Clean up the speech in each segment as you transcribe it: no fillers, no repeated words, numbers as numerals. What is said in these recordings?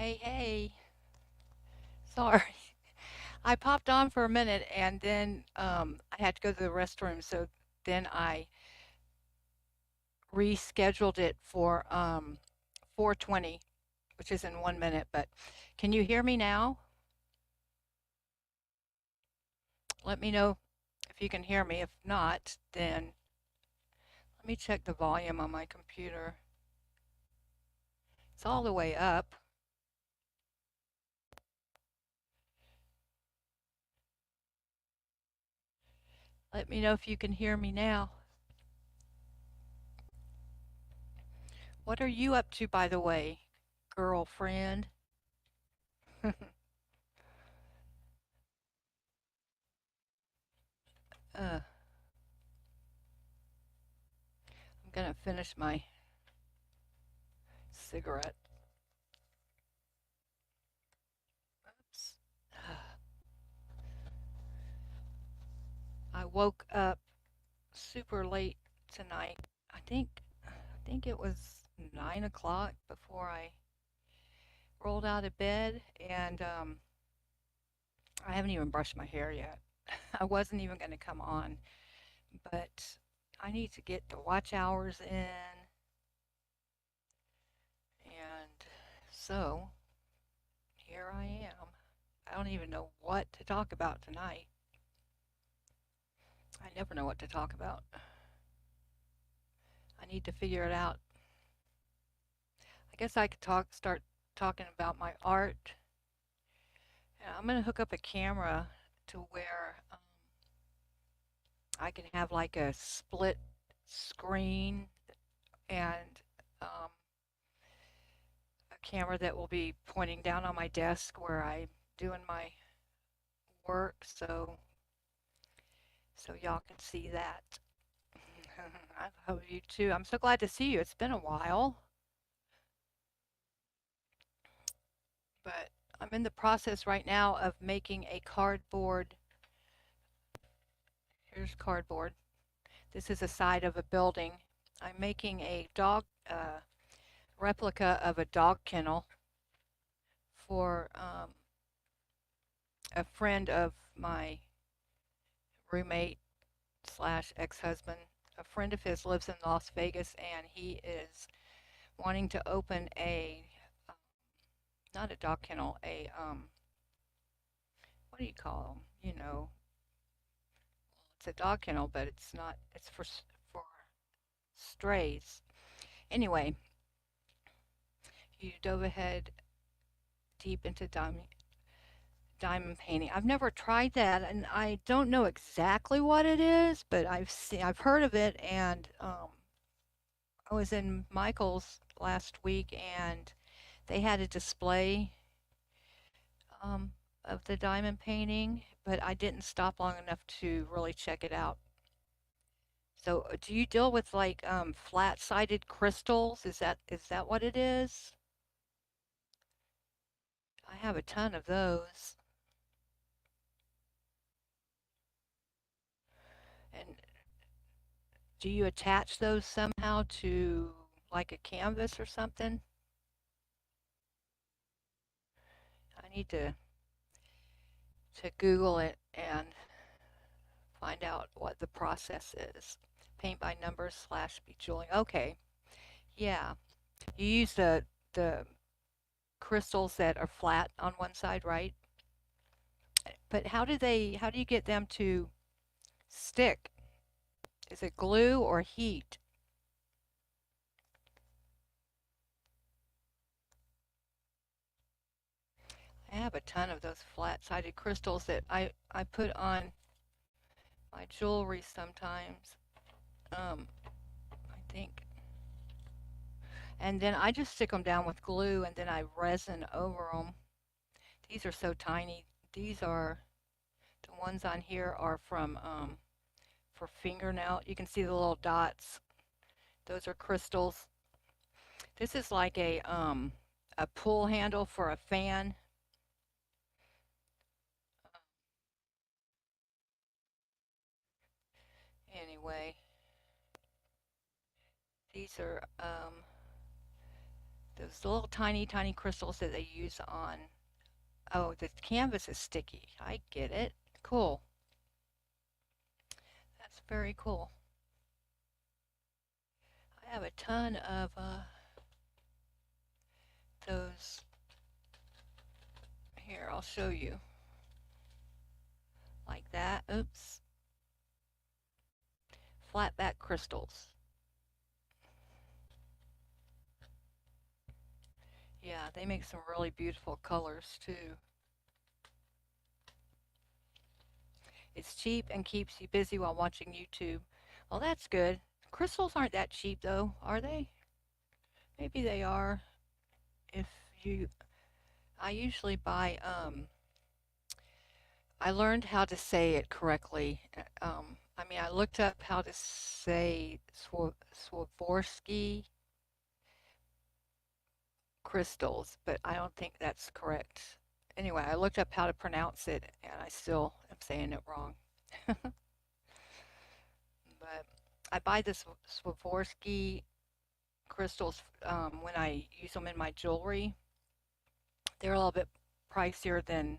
Hey, hey. Sorry. I popped on for a minute and then I had to go to the restroom. So then I rescheduled it for 4:20, which is in 1 minute. But can you hear me now? Let me know if you can hear me. If not, then let me check the volume on my computer. It's all the way up. Let me know if you can hear me now. What are you up to, by the way, girlfriend? I'm gonna finish my cigarette. Oops. I woke up super late tonight. I think it was 9 o'clock before I rolled out of bed, and I haven't even brushed my hair yet. I wasn't even going to come on, but I need to get the watch hours in, and so here I am. I don't even know what to talk about tonight. I never know what to talk about. I need to figure it out. I guess I could start talking about my art. Yeah, I'm gonna hook up a camera to where I can have like a split screen and um, a camera that will be pointing down on my desk where I'm doing my work, so y'all can see that. I hope you too. I'm so glad to see you. It's been a while, but I'm in the process right now of making a cardboard. Here's cardboard. This is a side of a building. I'm making a dog replica of a dog kennel for a friend of my roommate slash ex-husband. A friend of his lives in Las Vegas, and he is wanting to open a not a dog kennel, a what do you call them? It's a dog kennel, but it's not. It's for strays. Anyway, you dove ahead deep into diamond painting. I've never tried that, and I don't know exactly what it is, but I've heard of it, and I was in Michael's last week, and they had a display um, of the diamond painting, but I didn't stop long enough to really check it out. So, do you deal with like flat-sided crystals? Is that what it is? I have a ton of those. And do you attach those somehow to like a canvas or something? I need to Google it and find out what the process is. Paint by numbers slash bejeweling. Okay, yeah. You use the crystals that are flat on one side, right? But how do you get them to stick? Is it glue or heat? I have a ton of those flat-sided crystals that I put on my jewelry sometimes. I think. And then I just stick them down with glue and then I resin over them. These are so tiny. These are the ones on here are from for fingernail. You can see the little dots. Those are crystals. This is like a pull handle for a fan. Anyway, these are Those little tiny, tiny crystals that they use on. Oh, the canvas is sticky. I get it. Cool. That's very cool. I have a ton of those. Here, I'll show you. Like that. Oops. Flat back crystals. Yeah, they make some really beautiful colors too. It's cheap and keeps you busy while watching YouTube. Well, that's good. Crystals aren't that cheap though, are they? Maybe they are. If you, I usually buy. I learned how to say it correctly. I mean, I looked up how to say Swarovski crystals, but I don't think that's correct. Anyway, I looked up how to pronounce it, and I still am saying it wrong. But I buy the Swarovski crystals when I use them in my jewelry. They're a little bit pricier than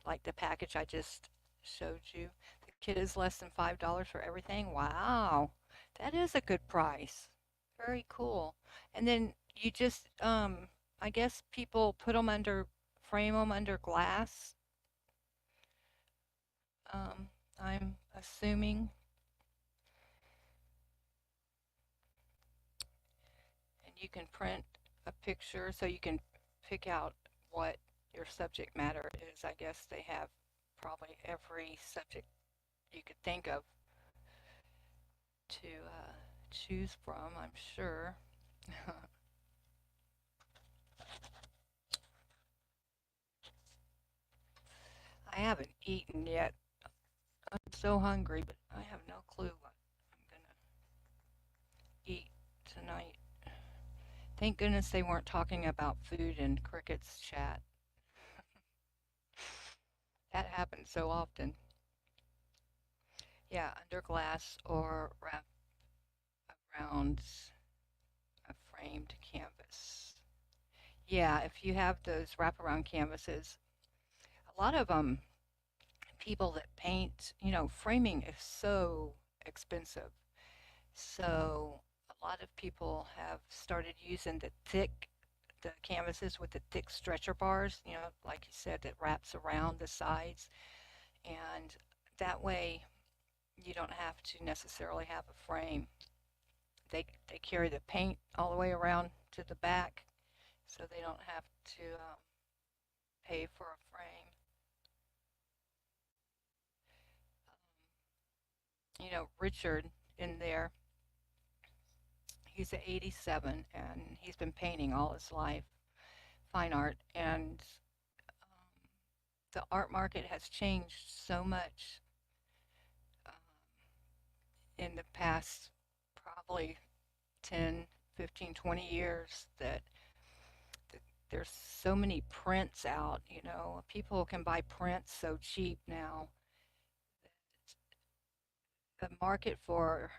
like the package I just showed you. The kit is less than $5 for everything. Wow, that is a good price. Very cool. And then you just, I guess people put them under, frame them under glass. I'm assuming, and you can print a picture so you can pick out what your subject matter is. I guess they have probably every subject you could think of to choose from, I'm sure. I haven't eaten yet. I'm so hungry, but I have no clue what I'm going to eat tonight. Thank goodness they weren't talking about food in Cricket's chat. That happens so often. Yeah, under glass or wrap around a framed canvas. Yeah, if you have those wraparound canvases, a lot of people that paint, framing is so expensive. So a lot of people have started using the canvases with the thick stretcher bars, like you said, that wraps around the sides. And that way you don't have to necessarily have a frame. They carry the paint all the way around to the back, so they don't have to pay for a frame. Richard in there, he's at 87 and he's been painting all his life, fine art, and the art market has changed so much um, in the past probably 10, 15, 20 years that there's so many prints out. People can buy prints so cheap now. The market for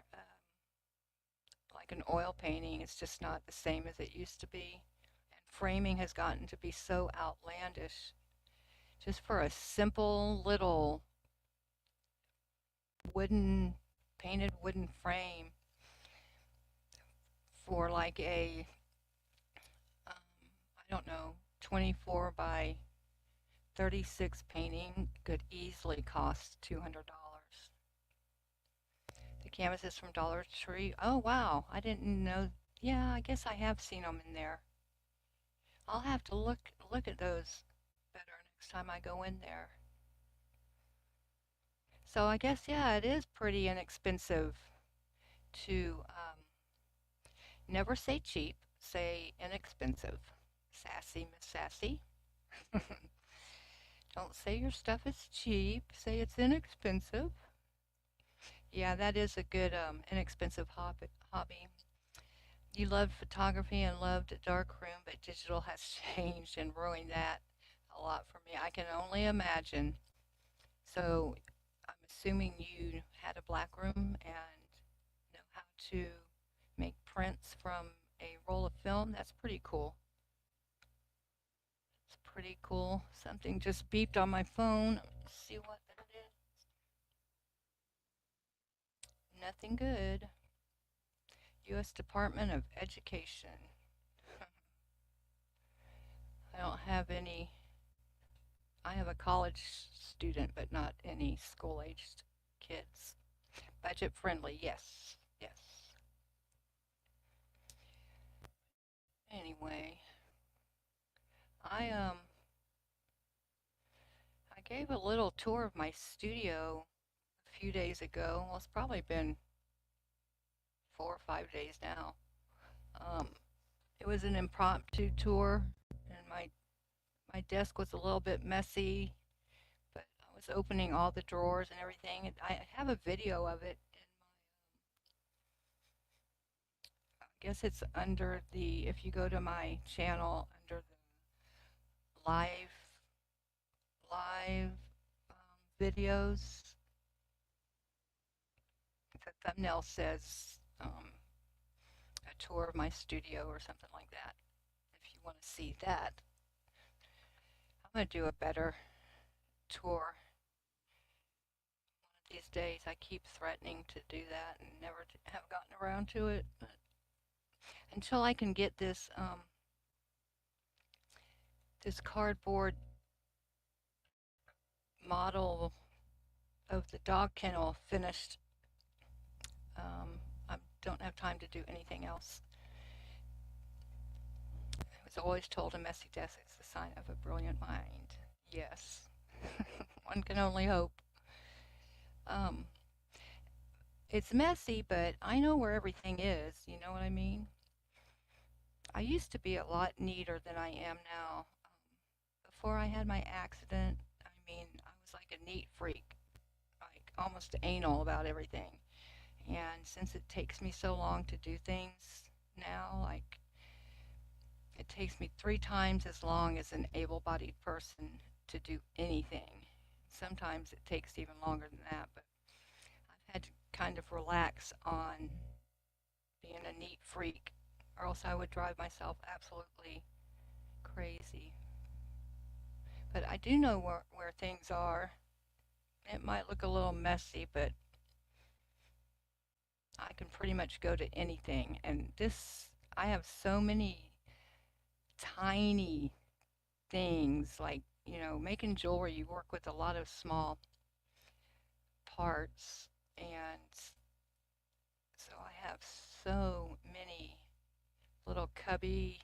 like an oil painting is just not the same as it used to be. And framing has gotten to be so outlandish. Just for a simple little wooden, painted wooden frame for like I don't know, 24 by 36 painting could easily cost $200. The canvas is from Dollar Tree. Oh, wow. I didn't know. Yeah, I guess I have seen them in there. I'll have to look at those better next time I go in there. So I guess, yeah, it is pretty inexpensive to never say cheap, say inexpensive. Sassy, Miss Sassy. Don't say your stuff is cheap, say it's inexpensive. Yeah, that is a good inexpensive hobby. You loved photography and loved a dark room, but digital has changed and ruined that a lot for me. I can only imagine. So I'm assuming you had a black room and know how to make prints from a roll of film. That's pretty cool. It's pretty cool. Something just beeped on my phone. Let's see what that is. Nothing good. U.S. Department of Education. I don't have any. I have a college student, but not any school aged kids. Budget friendly, yes. Yes. Anyway, I I gave a little tour of my studio a few days ago. Well, it's probably been 4 or 5 days now. Um, it was an impromptu tour, and my desk was a little bit messy, but I was opening all the drawers and everything. And I have a video of it. I guess it's under the, if you go to my channel, under the live videos, the thumbnail says a tour of my studio or something like that. If you want to see that, I'm going to do a better tour these days. I keep threatening to do that and never have gotten around to it. But until I can get this cardboard model of the dog kennel finished, I don't have time to do anything else. I was always told a messy desk is the sign of a brilliant mind. Yes, one can only hope. Um, it's messy, but I know where everything is. You know what I mean? I used to be a lot neater than I am now. Before I had my accident, I mean, I was like a neat freak, like almost anal about everything. And since it takes me so long to do things now, like it takes me 3 times as long as an able bodied person to do anything. Sometimes it takes even longer than that, but I've had to kind of relax on being a neat freak, or else I would drive myself absolutely crazy. But I do know where things are. It might look a little messy, but I can pretty much go to anything. And this, I have so many tiny things like, making jewelry, you work with a lot of small parts. And so I have so many little cubby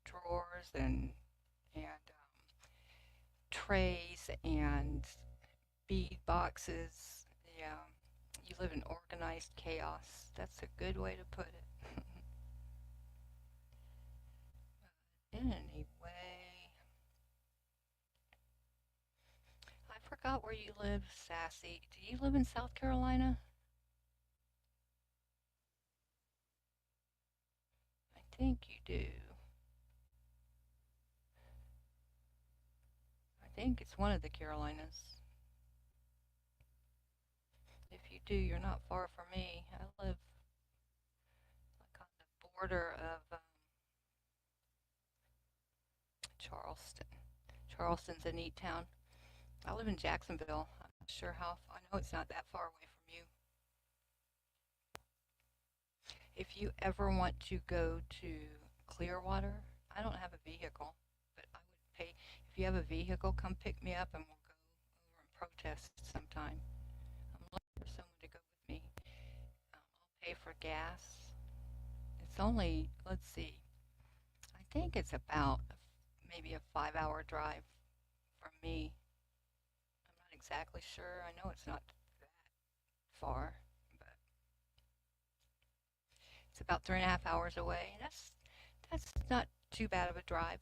drawers and trays and bead boxes. Yeah, you live in organized chaos. That's a good way to put it. Anyway, I forgot where you live, Sassy. Do you live in South Carolina? I think you do. I think it's one of the Carolinas. If you do, you're not far from me. I live like on the border of Charleston. Charleston's a neat town. I live in Jacksonville. I'm not sure how. I know it's not that far away from you. If you ever want to go to Clearwater, I don't have a vehicle, but I would pay. If you have a vehicle, come pick me up and we'll go over and protest sometime. I'm looking for someone to go with me. I'll pay for gas. It's only, let's see, I think it's about maybe a 5 hour drive from me. I'm not exactly sure. I know it's not that far, but it's about 3.5 hours away. That's not too bad of a drive.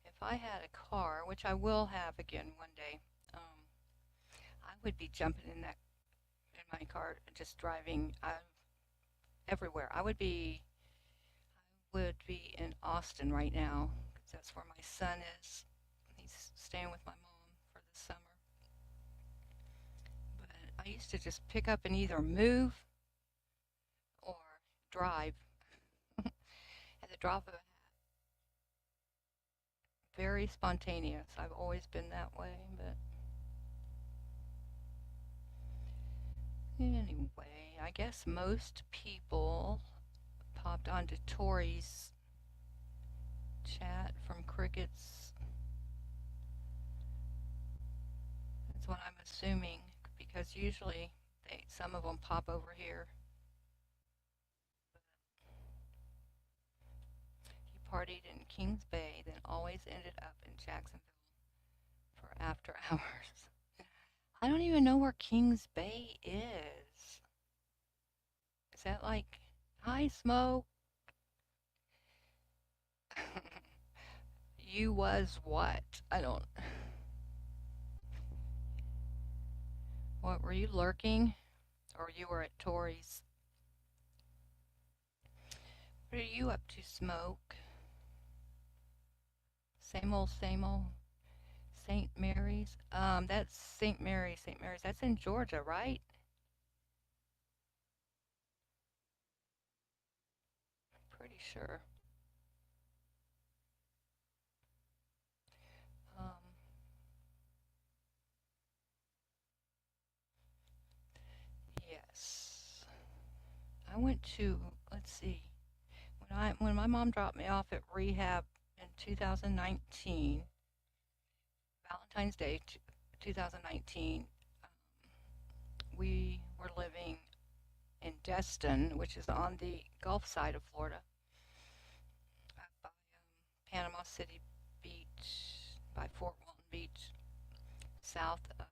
If I had a car, which I will have again one day, I would be jumping in my car, just driving everywhere. I would be in Austin right now because that's where my son is. He's staying with my mom for the summer. But I used to just pick up and either move or drive at the drop of a hat. Very spontaneous. I've always been that way, but anyway, I guess most people popped onto Tori's chat from Cricket's. That's what I'm assuming because usually some of them pop over here. He partied in Kings Bay, then always ended up in Jacksonville for after hours. I don't even know where Kings Bay is. Is that like, hi, Smoke? You was what? I don't. What were you lurking? Or you were at Tori's? What are you up to, Smoke? Same old, same old. St. Mary's. That's St. Mary's. St. Mary's. That's in Georgia, right? Pretty sure. Um, yes. I went to. Let's see. When my mom dropped me off at rehab in 2019, Valentine's Day 2019, we were living in Destin, which is on the Gulf side of Florida, by Panama City Beach, by Fort Walton Beach, south of.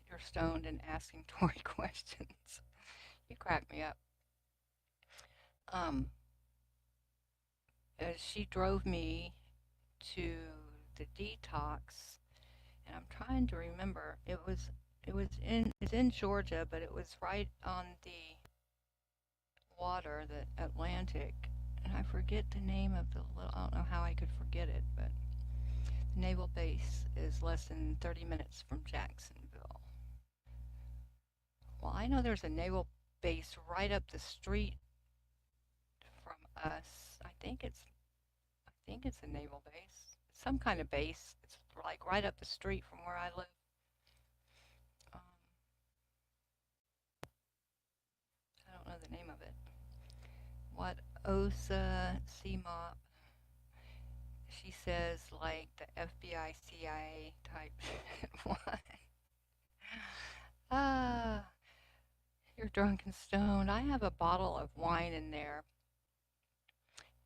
You're stoned and asking Tori questions. You crack me up. Um, she drove me to the detox, and I'm trying to remember. It's in Georgia, but it was right on the water, the Atlantic, and I forget the name of the little. I don't know how I could forget it, but the naval base is less than 30 minutes from Jacksonville. Well, I know there's a naval base right up the street from us. I think it's a naval base. It's some kind of base. It's like right up the street from where I live. Um, I don't know the name of it. What OSA CMOP? She says like the FBI CIA type shit. What? Ah, you're drunk and stoned. I have a bottle of wine in there,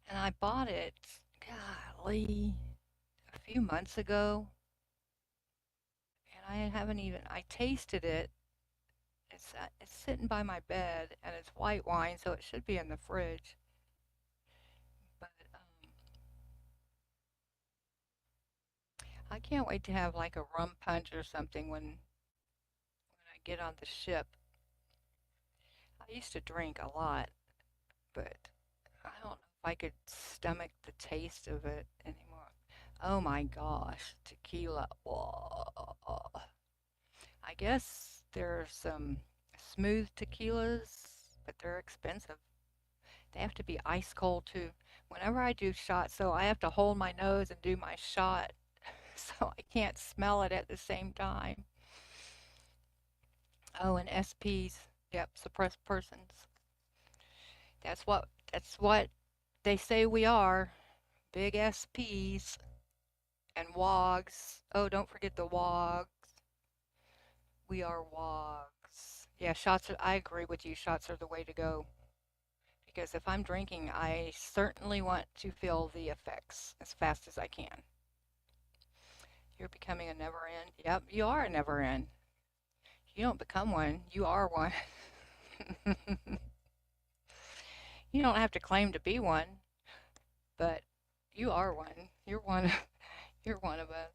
and I bought it. Golly, a few months ago, and I haven't even. I tasted it. It's sitting by my bed, and it's white wine, so it should be in the fridge. But I can't wait to have like a rum punch or something when I get on the ship. I used to drink a lot, but I don't know if I could stomach the taste of it anymore. Oh my gosh, tequila. Whoa. I guess there's some smooth tequilas, but they're expensive. They have to be ice cold too. Whenever I do shots, so I have to hold my nose and do my shot so I can't smell it at the same time. Oh, and SPs. Yep, suppressed persons. That's what they say we are. Big SPs and WOGs. Oh, don't forget the WOGs. We are WOGs. Yeah, I agree with you. Shots are the way to go. Because if I'm drinking, I certainly want to feel the effects as fast as I can. You're becoming a never end. Yep, you are a never end. You don't become one, you are one. You don't have to claim to be one, but you are one. You're one of us.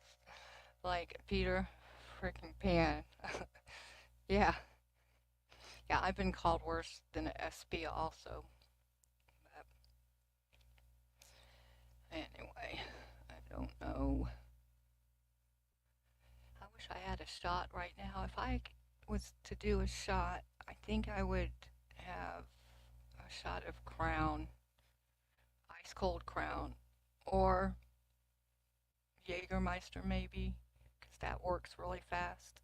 Like Peter freaking Pan. Yeah. Yeah, I've been called worse than an SP also. But anyway, I don't know. I wish I had a shot right now. If I was to do a shot, I think I would have a shot of Crown, ice cold Crown, or Jägermeister maybe, because that works really fast.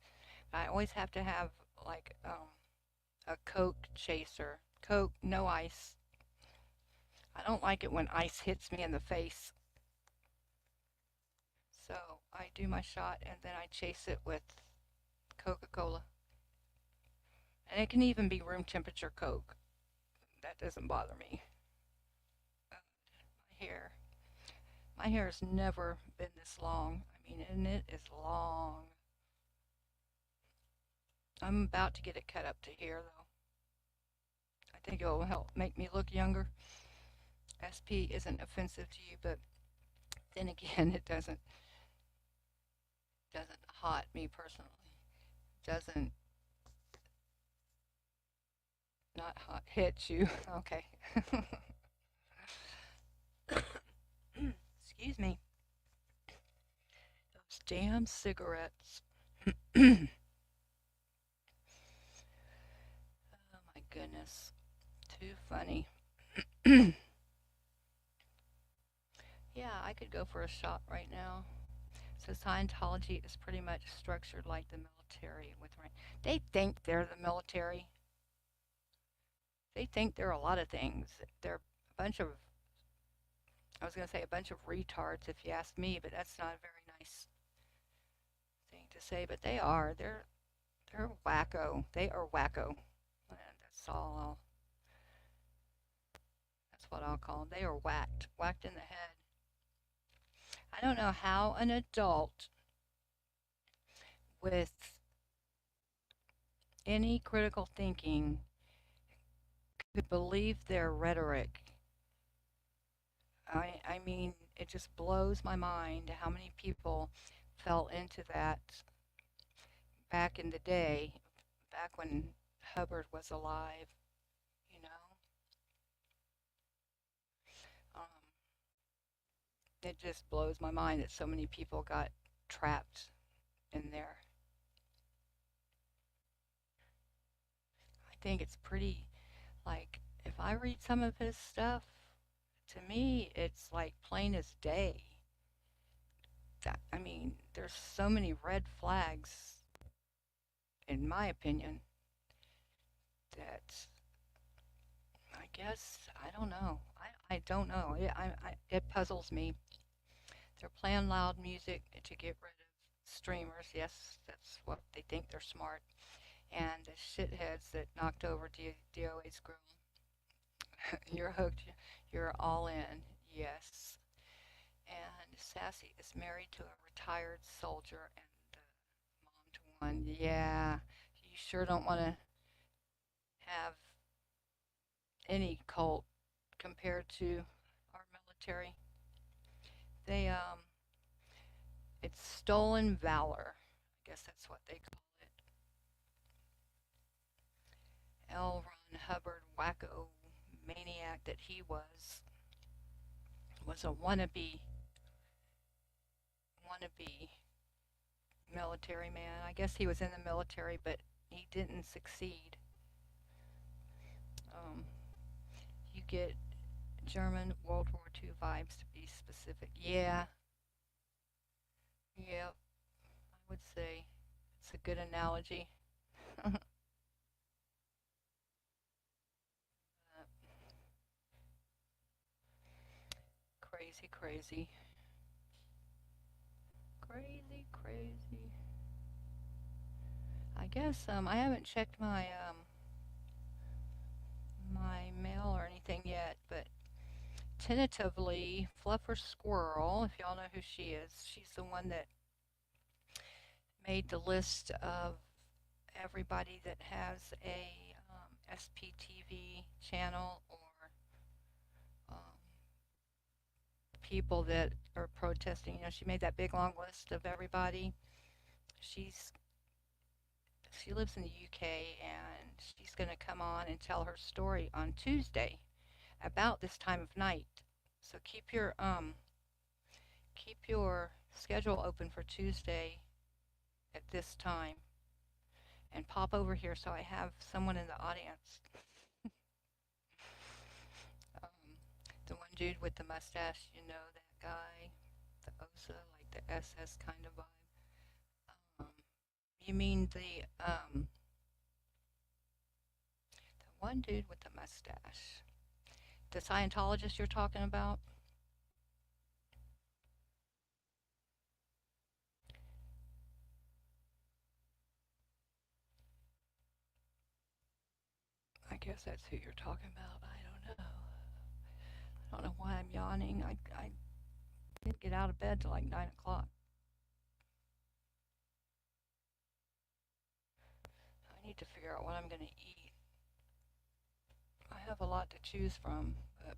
I always have to have like a Coke chaser. Coke, no ice. I don't like it when ice hits me in the face. So I do my shot and then I chase it with Coca Cola. And it can even be room temperature Coke. That doesn't bother me. My hair. My hair has never been this long. I mean, and it is long. I'm about to get it cut up to here, though. I think it will help make me look younger. SP isn't offensive to you, but then again, it doesn't hot me personally. Doesn't not hot hit you. Okay. Excuse me. Those damn cigarettes. Oh my goodness. Too funny. Yeah, I could go for a shot right now. So Scientology is pretty much structured like the military with rank. They think they're the military. They think they're a lot of things. They're a bunch of I was going to say a bunch of retards if you ask me, but that's not a very nice thing to say, but they are. They're wacko. They are wacko. And that's what I'll call them. They are whacked in the head. I don't know how an adult with any critical thinking could believe their rhetoric. I mean, it just blows my mind how many people fell into that back in the day, back when Hubbard was alive, you know. Um, it just blows my mind that so many people got trapped in there. I think it's pretty, like, if I read some of his stuff, to me, it's like plain as day. That, I mean, there's so many red flags, in my opinion, that I guess, I don't know. I don't know. It puzzles me. They're playing loud music to get rid of streamers. Yes, that's what they think they're smart. And the shitheads that knocked over DOA's grill. You're hooked. You're all in. Yes. And Sassy is married to a retired soldier and mom to one. Yeah. You sure don't want to have any cult compared to our military. They it's stolen valor. I guess that's what they call it. L. Ron Hubbard, wacko maniac that he was a wannabe military man. I guess he was in the military, but he didn't succeed. Um, you get German World War II vibes to be specific. Yeah, yeah, I would say it's a good analogy. Crazy, crazy, crazy, crazy. I guess I haven't checked my mail or anything yet, but tentatively, Fluffer Squirrel, if y'all know who she is, she's the one that made the list of everybody that has a SPTV channel or um, people that are protesting. You know, she made that big long list of everybody. She's she lives in the UK and she's going to come on and tell her story on Tuesday about this time of night. So keep your schedule open for Tuesday at this time and pop over here so I have someone in the audience. Um, the one dude with the mustache, you know that guy, the OSA, like the SS kind of vibe. Um, you mean the one dude with the mustache, the Scientologist you're talking about? I guess that's who you're talking about. I don't know. I don't know why I'm yawning. I didn't get out of bed till like 9 o'clock. I need to figure out what I'm gonna eat. I have a lot to choose from, but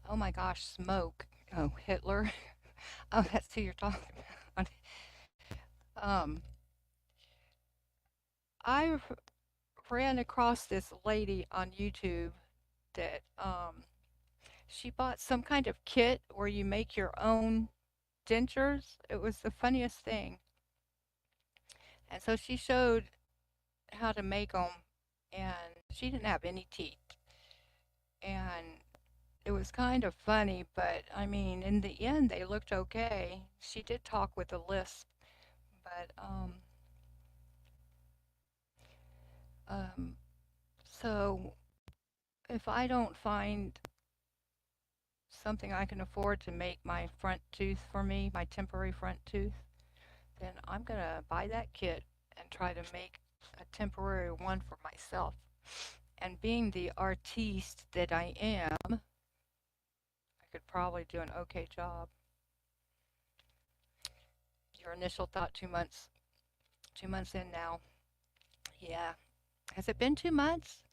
oh my gosh, smoke. Oh, Hitler. Oh, that's who you're talking about. Um, I ran across this lady on YouTube that she bought some kind of kit where you make your own dentures. It was the funniest thing. And so she showed how to make them, and she didn't have any teeth. And it was kind of funny, but I mean, in the end, they looked okay. She did talk with a lisp, but um, so if I don't find something I can afford to make my front tooth for me, my temporary front tooth, then I'm gonna buy that kit and try to make a temporary one for myself. And being the artiste that I am, I could probably do an okay job. Your initial thought, 2 months, 2 months in now. Yeah. Has it been 2 months?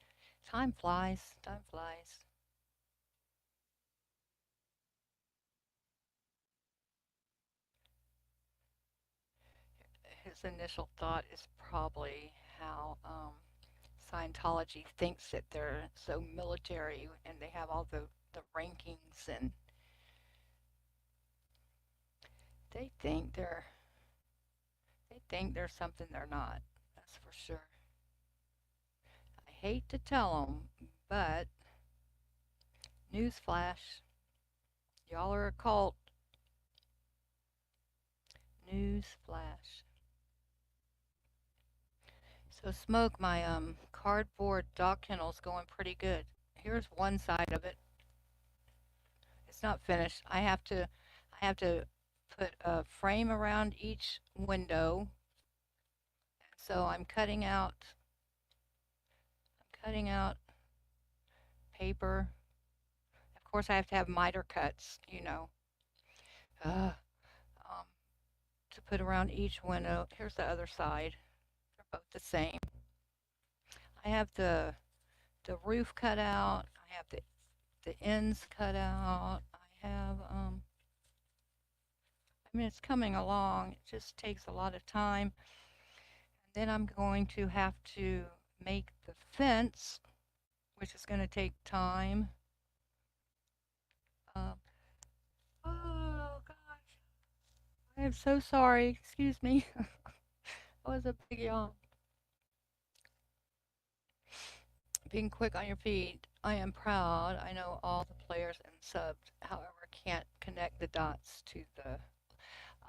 Time flies. Time flies. His initial thought is probably how Scientology thinks that they're so military and they have all the rankings and they think they're they think they're something they're not. That's for sure. I hate to tell them, but newsflash, y'all are a cult. Newsflash. So smoke, my cardboard dog kennel's going pretty good. Here's one side of it. It's not finished. I have to put a frame around each window. So I'm cutting out paper. Of course I have to have miter cuts, uh, um, to put around each window. Here's the other side. They're both the same. I have the roof cut out. I have the ends cut out. I mean, it's coming along. It just takes a lot of time. And then I'm going to have to make the fence, which is going to take time. Um, oh gosh, I am so sorry. Excuse me. That was a big yawn. Being quick on your feet, I am proud. I know all the players and subs, however, can't connect the dots to the.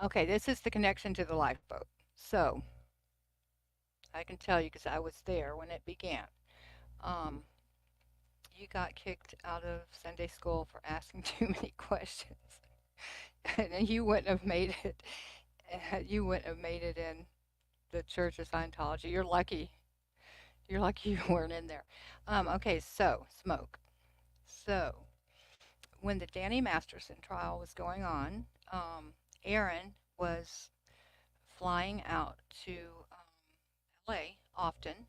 Okay, this is the connection to the lifeboat. So I can tell you because I was there when it began. Um, you got kicked out of Sunday school for asking too many questions, and you wouldn't have made it. You wouldn't have made it in the Church of Scientology. You're lucky. You're lucky you weren't in there. Okay, so smoke. So when the Danny Masterson trial was going on, Aaron was flying out to LA often,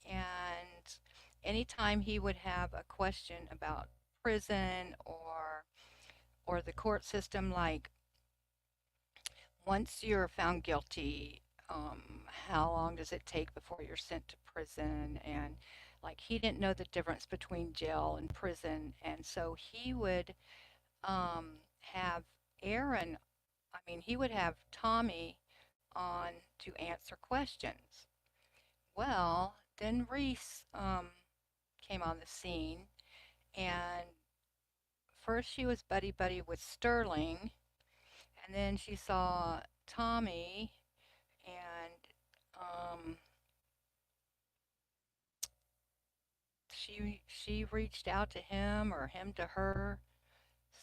and anytime he would have a question about prison or the court system, like once you're found guilty, how long does it take before you're sent to prison? And like he didn't know the difference between jail and prison, and so he would have Aaron. I mean, he would have Tommy on to answer questions. Well, then Reese came on the scene, and first she was buddy buddy with Sterling, and then she saw Tommy, and um, she reached out to him or him to her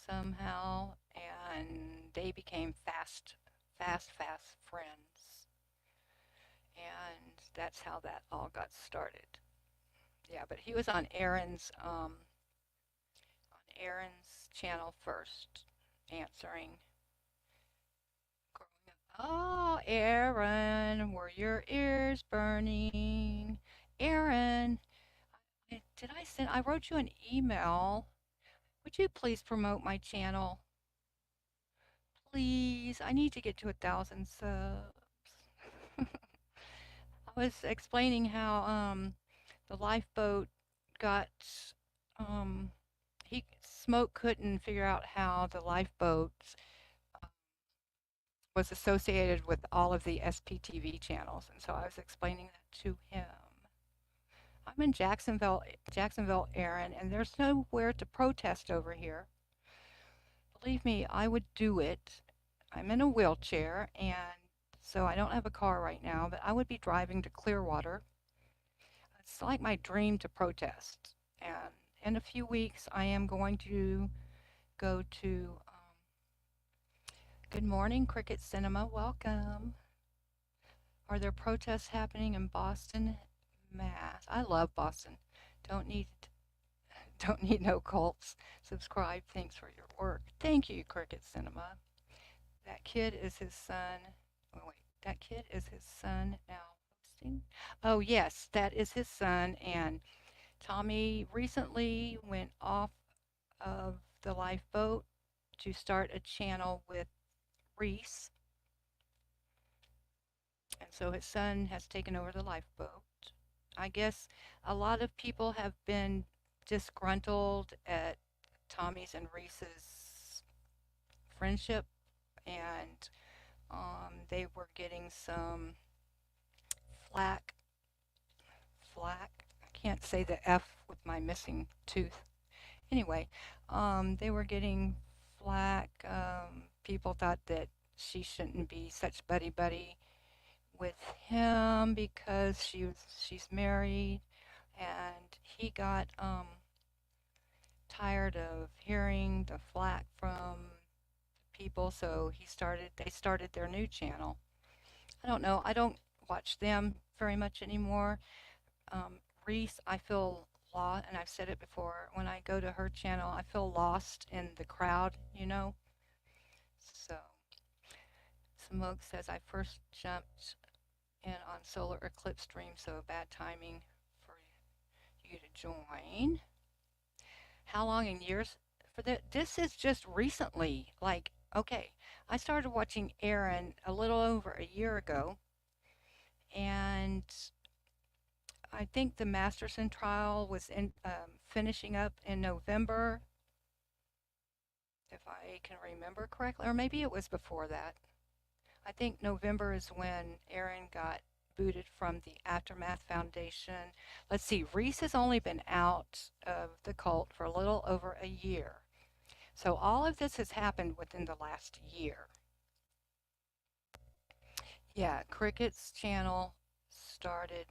somehow, and they became fast friends, and that's how that all got started. Yeah, but he was on Aaron's channel first, answering. Oh, Aaron, were your ears burning? Aaron, did I send? I wrote you an email. Would you please promote my channel? Please, I need to get to 1,000 subs. I was explaining how the lifeboat got um he Smoke couldn't figure out how the lifeboat was associated with all of the SPTV channels, and so I was explaining that to him. I'm in Jacksonville, Aaron, and there's nowhere to protest over here. Believe me, I would do it. I'm in a wheelchair, and so I don't have a car right now, but I would be driving to Clearwater. It's like my dream to protest. And in a few weeks, I am going to go to Good Morning Cricket Cinema. Welcome. Are there protests happening in Boston, Mass? I love Boston. Don't need don't need no cults. Subscribe. Thanks for your work. Thank you, Cricket Cinema. That kid is his son. Oh wait, that kid is his son now hosting. Oh yes, that is his son. And Tommy recently went off of the lifeboat to start a channel with Reese, and so his son has taken over the lifeboat. I guess a lot of people have been disgruntled at Tommy's and Reese's friendship, and they were getting some flack. Flack. I can't say the F with my missing tooth. Anyway, they were getting flack. People thought that she shouldn't be such buddy buddy with him because she's married, and he got tired of hearing the flack from people, so they started their new channel. I don't know. I don't watch them very much anymore. Um, Reese, I feel lost, and I've said it before. When I go to her channel, I feel lost in the crowd. So Smoke says I first jumped in on solar eclipse stream, so bad timing for you to join. How long in years for that? This is just recently. Like, okay, I started watching Aaron a little over a year ago, and I think the Masterson trial was finishing up in November, if I can remember correctly, or maybe it was before that. I think November is when Aaron got booted from the Aftermath Foundation. Let's see, Reese has only been out of the cult for a little over a year. So all of this has happened within the last year. Yeah, Cricket's channel started,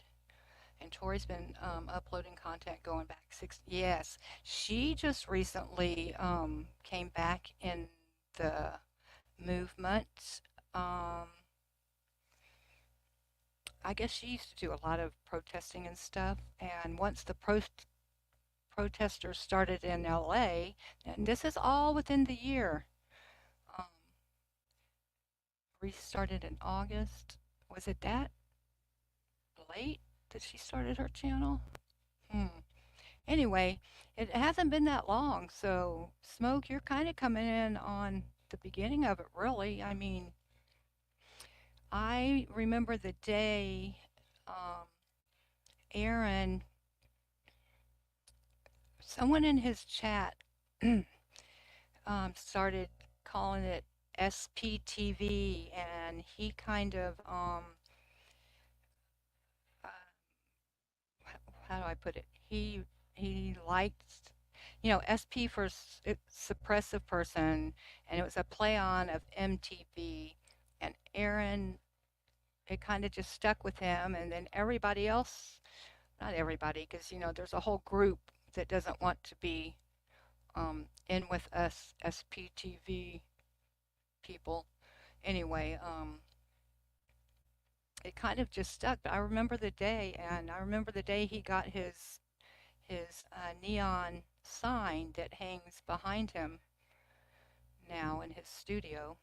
and Tori's been uploading content going back 6. Yes, she just recently came back in the movement. Um, I guess she used to do a lot of protesting and stuff. And once the protesters started in LA, and this is all within the year, um, restarted in August. Was it that late that she started her channel? Hmm. Anyway, it hasn't been that long. So, Smoke, you're kind of coming in on the beginning of it, really. I mean, I remember the day um, Aaron, someone in his chat started calling it SPTV, and he kind of uh, how do I put it? He liked, SP for suppressive person, and it was a play on of MTV, and Aaron, it kind of just stuck with him, and then everybody else, not everybody, because there's a whole group that doesn't want to be in with us SPTV people. Anyway, it kind of just stuck. But I remember the day, and I remember the day he got his neon sign that hangs behind him now in his studio.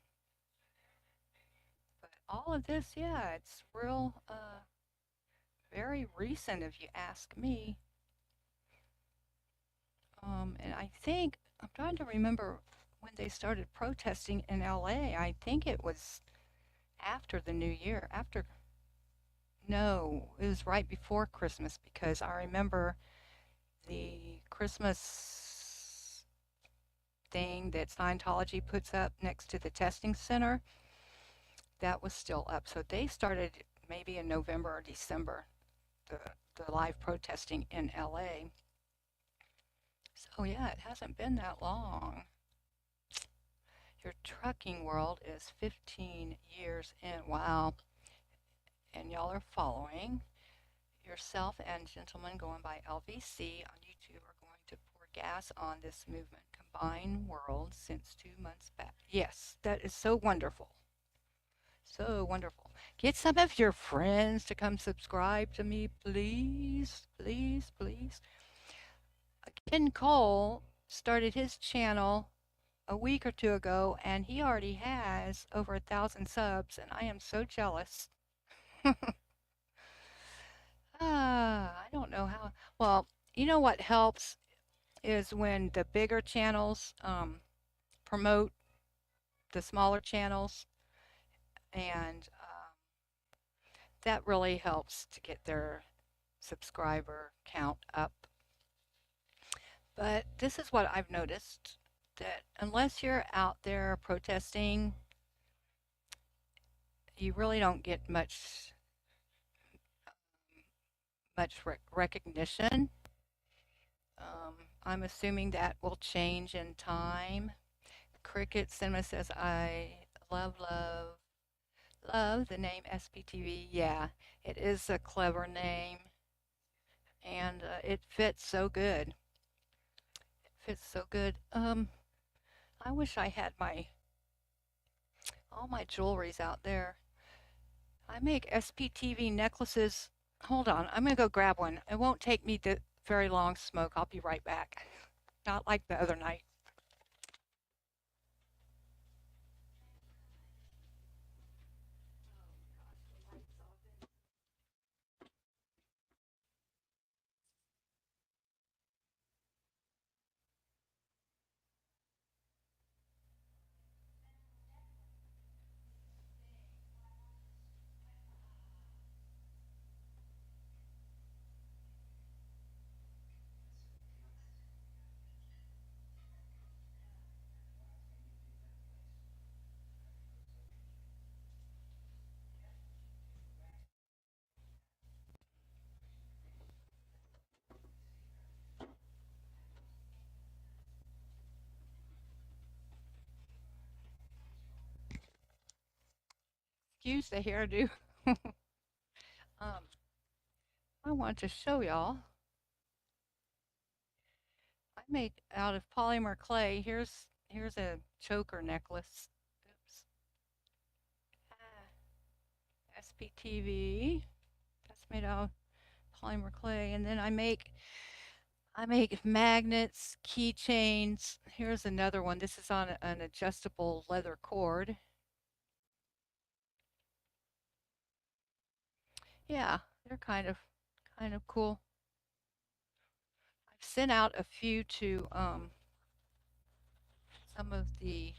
But all of this, yeah, it's real, very recent if you ask me. And I think I'm trying to remember when they started protesting in LA. I think it was after the New Year. After No, it was right before Christmas because I remember the Christmas thing that Scientology puts up next to the testing center, that was still up. So they started maybe in November or December, the, the live protesting in LA. So yeah, it hasn't been that long. Your trucking world is 15 years in. Wow. And y'all are following. Yourself and gentlemen going by LVC on YouTube are going to pour gas on this movement. Combined world since 2 months back. Yes, that is so wonderful. So wonderful. Get some of your friends to come subscribe to me, please, please, please. Ken Cole started his channel a week or two ago, and he already has over 1,000 subs, and I am so jealous. I don't know how. Well, you know what helps is when the bigger channels promote the smaller channels, and that really helps to get their subscriber count up. But this is what I've noticed, that unless you're out there protesting, you really don't get much recognition. I'm assuming that will change in time. Cricket Cinema says, I love the name SPTV. Yeah, it is a clever name, and it fits so good. It fits so good. I wish I had all my jewelries out there. I make SPTV necklaces. Hold on, I'm gonna go grab one. It won't take me very long, Smoke. I'll be right back. Not like the other night. Excuse the hairdo. um, I want to show y'all. I make out of polymer clay. Here's a choker necklace. Oops. SPTV. That's made out of polymer clay, and then I make magnets, keychains. Here's another one. This is on an adjustable leather cord. Yeah, they're kind of cool. I've sent out a few to some of the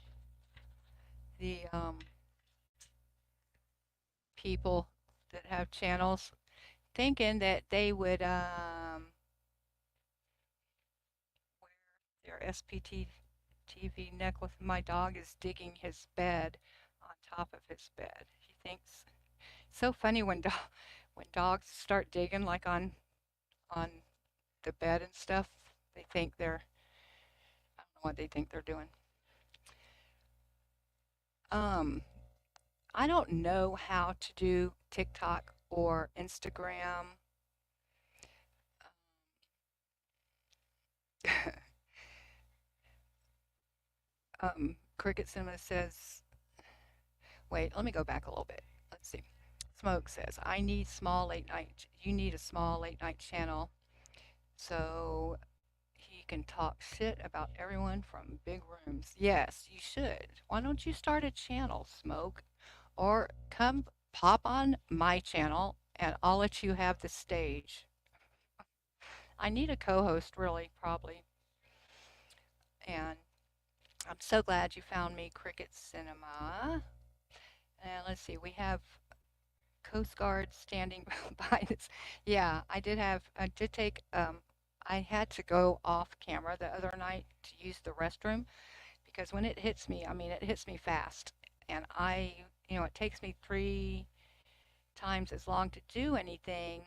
people that have channels, thinking that they would wear their SPT TV necklace. My dog is digging his bed on top of his bed. He thinks so funny when when dogs start digging like on the bed and stuff. They think they're I don't know what they think they're doing. Um, I don't know how to do TikTok or Instagram. Cricket Cinema says, wait, let me go back a little bit. Let's see. Smoke says, I need small late night. You need a small late night channel so he can talk shit about everyone from big rooms. Yes, you should. Why don't you start a channel, Smoke? Or come pop on my channel and I'll let you have the stage. I need a co host, really, probably. And I'm so glad you found me, Cricket Cinema. And let's see, we have Coast Guard standing by this. Yeah, I did take, I had to go off camera the other night to use the restroom because when it hits me, I mean, it hits me fast. And it takes me 3 times as long to do anything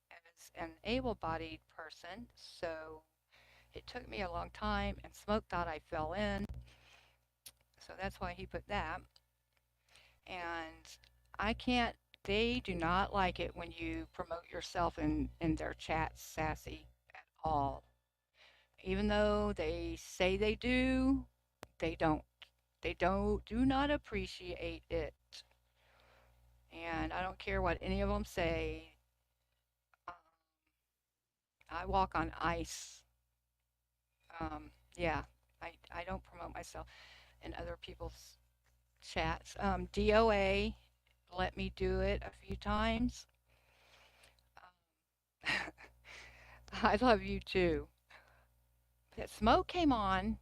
as an able bodied person. So it took me a long time, and Smoke thought I fell in. So that's why he put that. And I can't, they do not like it when you promote yourself in their chat, Sassy, at all. Even though they say they do, they don't. They do not appreciate it. And I don't care what any of them say. Um, I walk on ice. Yeah, I don't promote myself in other people's chats. DOA let me do it a few times. I love you too. That Smoke came on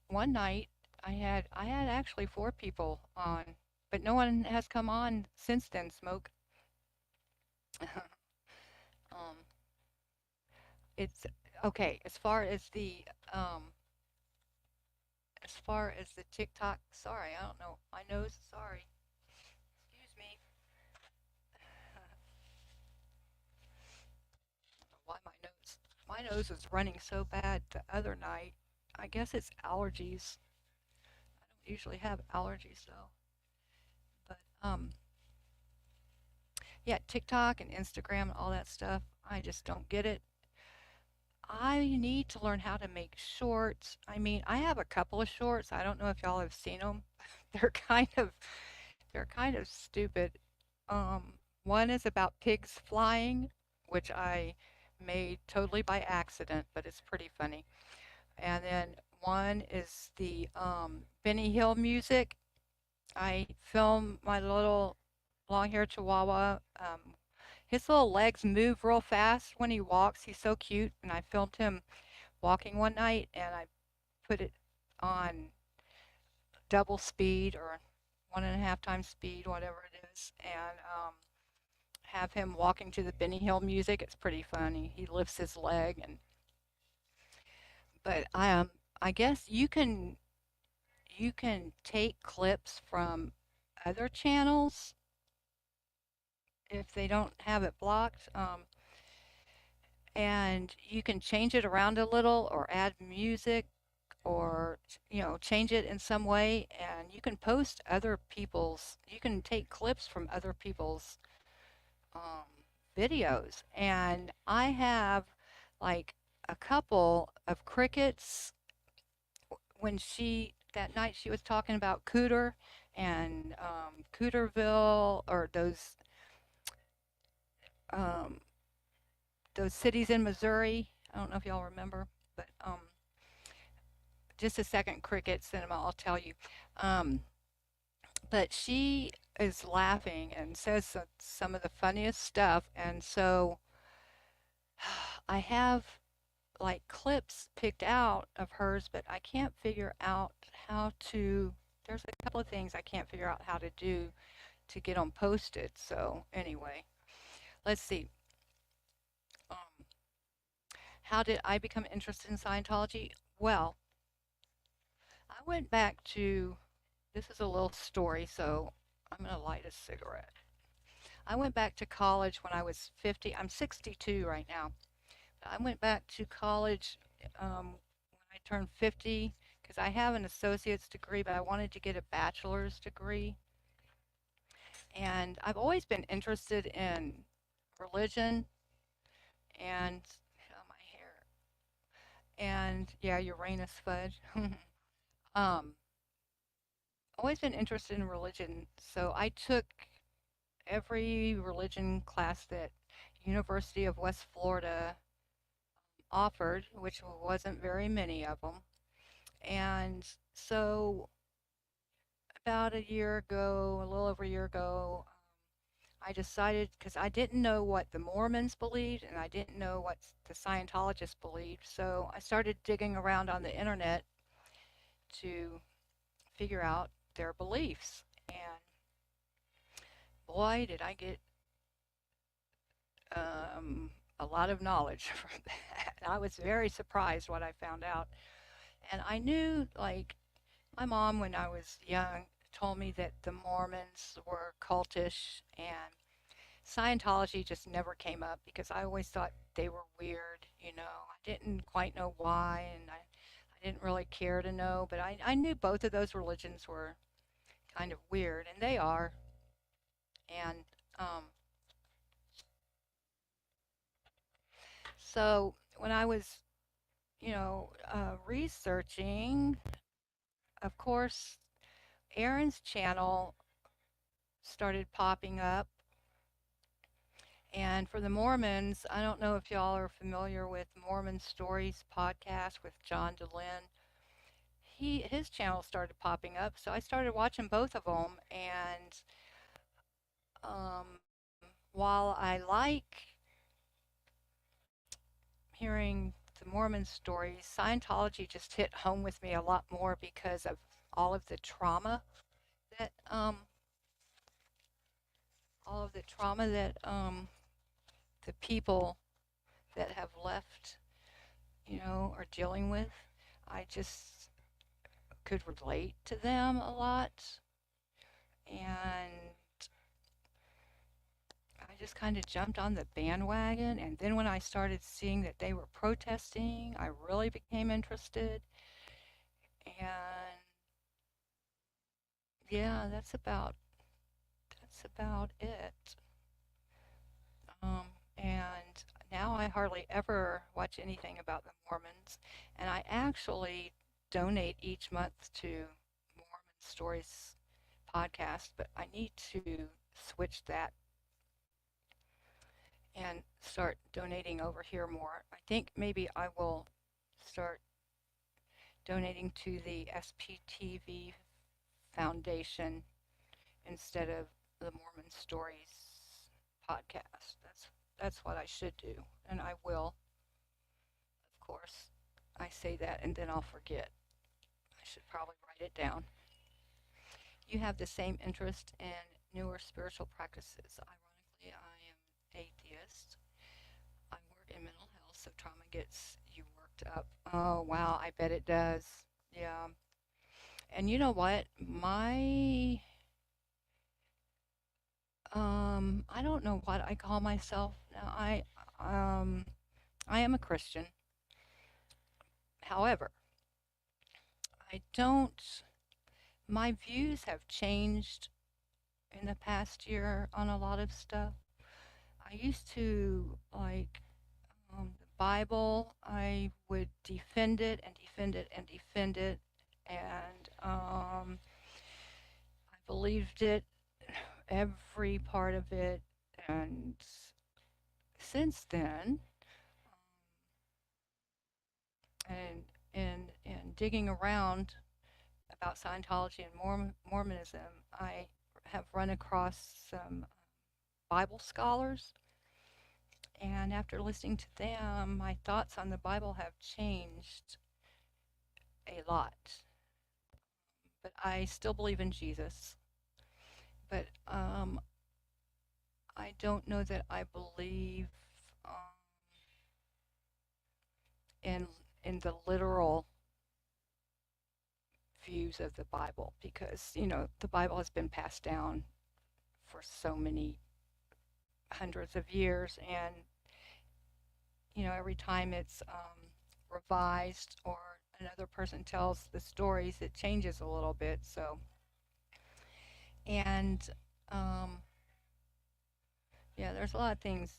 one night. I had actually 4 people on, but no one has come on since then, Smoke. um, it's okay um as far as the TikTok. Sorry, I don't know. My nose. Sorry. Excuse me. Why my nose was running so bad the other night. I guess it's allergies. I don't usually have allergies though. But yeah, TikTok and Instagram and all that stuff, I just don't get it. I need to learn how to make shorts. I mean, I have a couple of shorts. I don't know if y'all have seen them. They're kind of they're kind of stupid. One is about pigs flying, which I made totally by accident, but it's pretty funny. And then one is the Benny Hill music. I film my little long-haired Chihuahua. His little legs move real fast when he walks. He's so cute, and I filmed him walking one night, and I put it on double speed or 1.5 times speed, whatever it is, and have him walking to the Benny Hill music. It's pretty funny. He lifts his leg, and but I guess you can take clips from other channels if they don't have it blocked. And you can change it around a little or add music or change it in some way, and you can post other people's you can take clips from other people's um, videos. And I have like a couple of crickets when she that night she was talking about Cooter and Cooterville, or um, those cities in Missouri. I don't know if y'all remember, but just a second, Cricket Cinema, I'll tell you. Um, but she is laughing and says some of the funniest stuff. And so I have like clips picked out of hers, but I can't figure out how to. There's a couple of things I can't figure out how to do to get them posted. So anyway, let's see. Um, how did I become interested in Scientology? Well, I went back to, this is a little story. So I'm going to light a cigarette. I went back to college when I was 50. I'm 62 right now. I went back to college when I turned 50 because I have an associate's degree, but I wanted to get a bachelor's degree. And I've always been interested in religion and my hair and yeah, Uranus fudge. um, always been interested in religion, so I took every religion class that University of West Florida offered, which wasn't very many of them. And so about a year ago, a little over a year ago, I decided because I didn't know what the Mormons believed and I didn't know what the Scientologists believed. So I started digging around on the internet to figure out their beliefs. And boy, did I get um, a lot of knowledge from that. I was very surprised what I found out. And I knew, like, my mom, when I was young, told me that the Mormons were cultish and Scientology just never came up because I always thought they were weird. I didn't quite know why, and I didn't really care to know, but I knew both of those religions were kind of weird, and they are. And um, so when I was, researching, of course, Aaron's channel started popping up. And for the Mormons, I don't know if y'all are familiar with Mormon Stories podcast with John DeLynn. His channel started popping up, so I started watching both of them. And um, while I like hearing the Mormon stories, Scientology just hit home with me a lot more because of all of the trauma that all of the trauma that the people that have left, are dealing with. I just could relate to them a lot, and I just kind of jumped on the bandwagon. And then when I started seeing that they were protesting, I really became interested. And yeah, that's about it. And now I hardly ever watch anything about the Mormons, and I actually donate each month to Mormon Stories podcast, but I need to switch that and start donating over here more. I think maybe I will start donating to the SPTV Foundation instead of the Mormon Stories podcast. That's what I should do, and I will, of course. I say that and then I'll forget. I should probably write it down. You have the same interest in newer spiritual practices. Ironically, I am atheist. I work in mental health, so trauma gets you worked up. Oh, wow, I bet it does. Yeah. And you know what? I don't know what I call myself now. Um, I am a Christian. However, I don't, my views have changed in the past year on a lot of stuff. I used to like the Bible. I would defend it and defend it and defend it, and I believed it, every part of it. And since then, and in digging around about Scientology and Mormonism, I have run across some Bible scholars. And after listening to them, my thoughts on the Bible have changed a lot. But I still believe in Jesus. But I don't know that I believe in the literal views of the Bible because the Bible has been passed down for so many hundreds of years, and every time it's revised or another person tells the stories, it changes a little bit. So, and um, yeah, there's a lot of things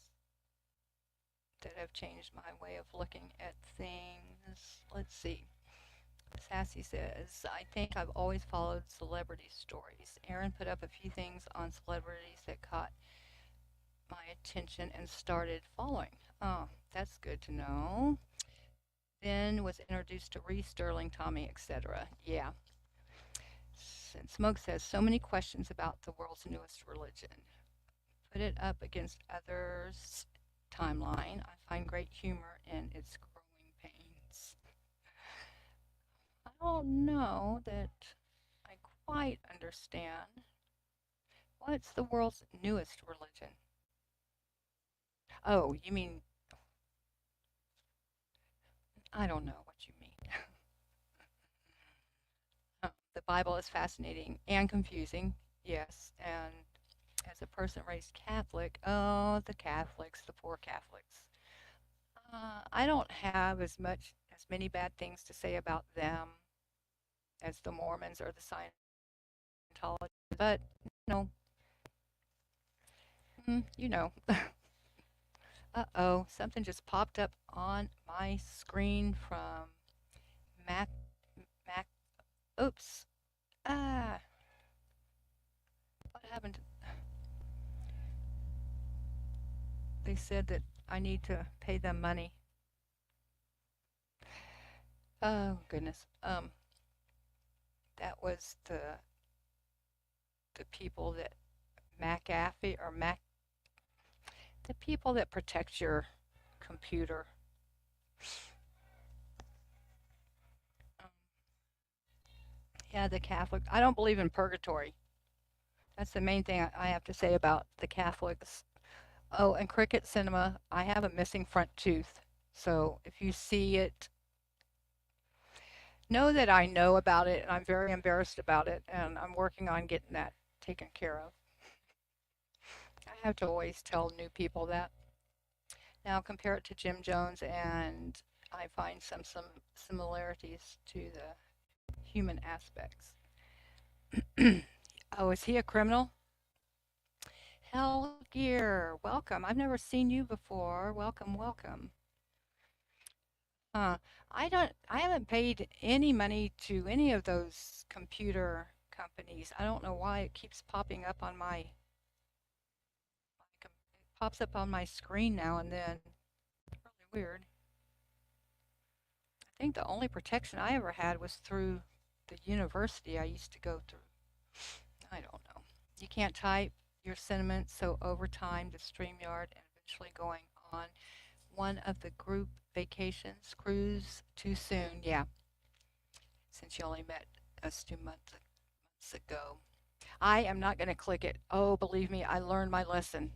that have changed my way of looking at things. Let's see. Sassy says, I think I've always followed celebrity stories. Aaron put up a few things on celebrities that caught my attention and started following. Oh, that's good to know. Then was introduced to Reese, Sterling, Tommy, etc. Yeah. And Smoke says, so many questions about the world's newest religion. Put it up against others' timeline. I find great humor in its growing pains. I don't know that I quite understand. What's the world's newest religion? Oh, you mean, I don't know what you mean. The Bible is fascinating and confusing, yes. And as a person raised Catholic, oh, the Catholics, the poor Catholics. I don't have as many bad things to say about them as the Mormons or the Scientology, but you know, you know. Uh-oh, something just popped up on my screen from Mac Mac. Oops. Ah, what happened? They said that I need to pay them money. Oh goodness. That was the people that McAfee or Mac, the people that protect your computer. Um, yeah, the Catholic. I don't believe in purgatory. That's the main thing I have to say about the Catholics. Oh, and Cricket Cinema. I have a missing front tooth. So if you see it, know that I know about it and I'm very embarrassed about it and I'm working on getting that taken care of. I have to always tell new people that. Now compare it to Jim Jones and I find some similarities to the human aspects. Oh, is he a criminal? Hell Gear, welcome. I've never seen you before. Welcome, welcome. Uh, I haven't paid any money to any of those computer companies. I don't know why it keeps popping up on it pops up on my screen now and then. Really weird. I think the only protection I ever had was through the university I used to go through. I don't know. You can't type your sentiments, so over time, the StreamYard and eventually going on one of the group vacations cruise too soon. Yeah, since you only met us 2 months ago. I am not going to click it. Oh, believe me, I learned my lesson.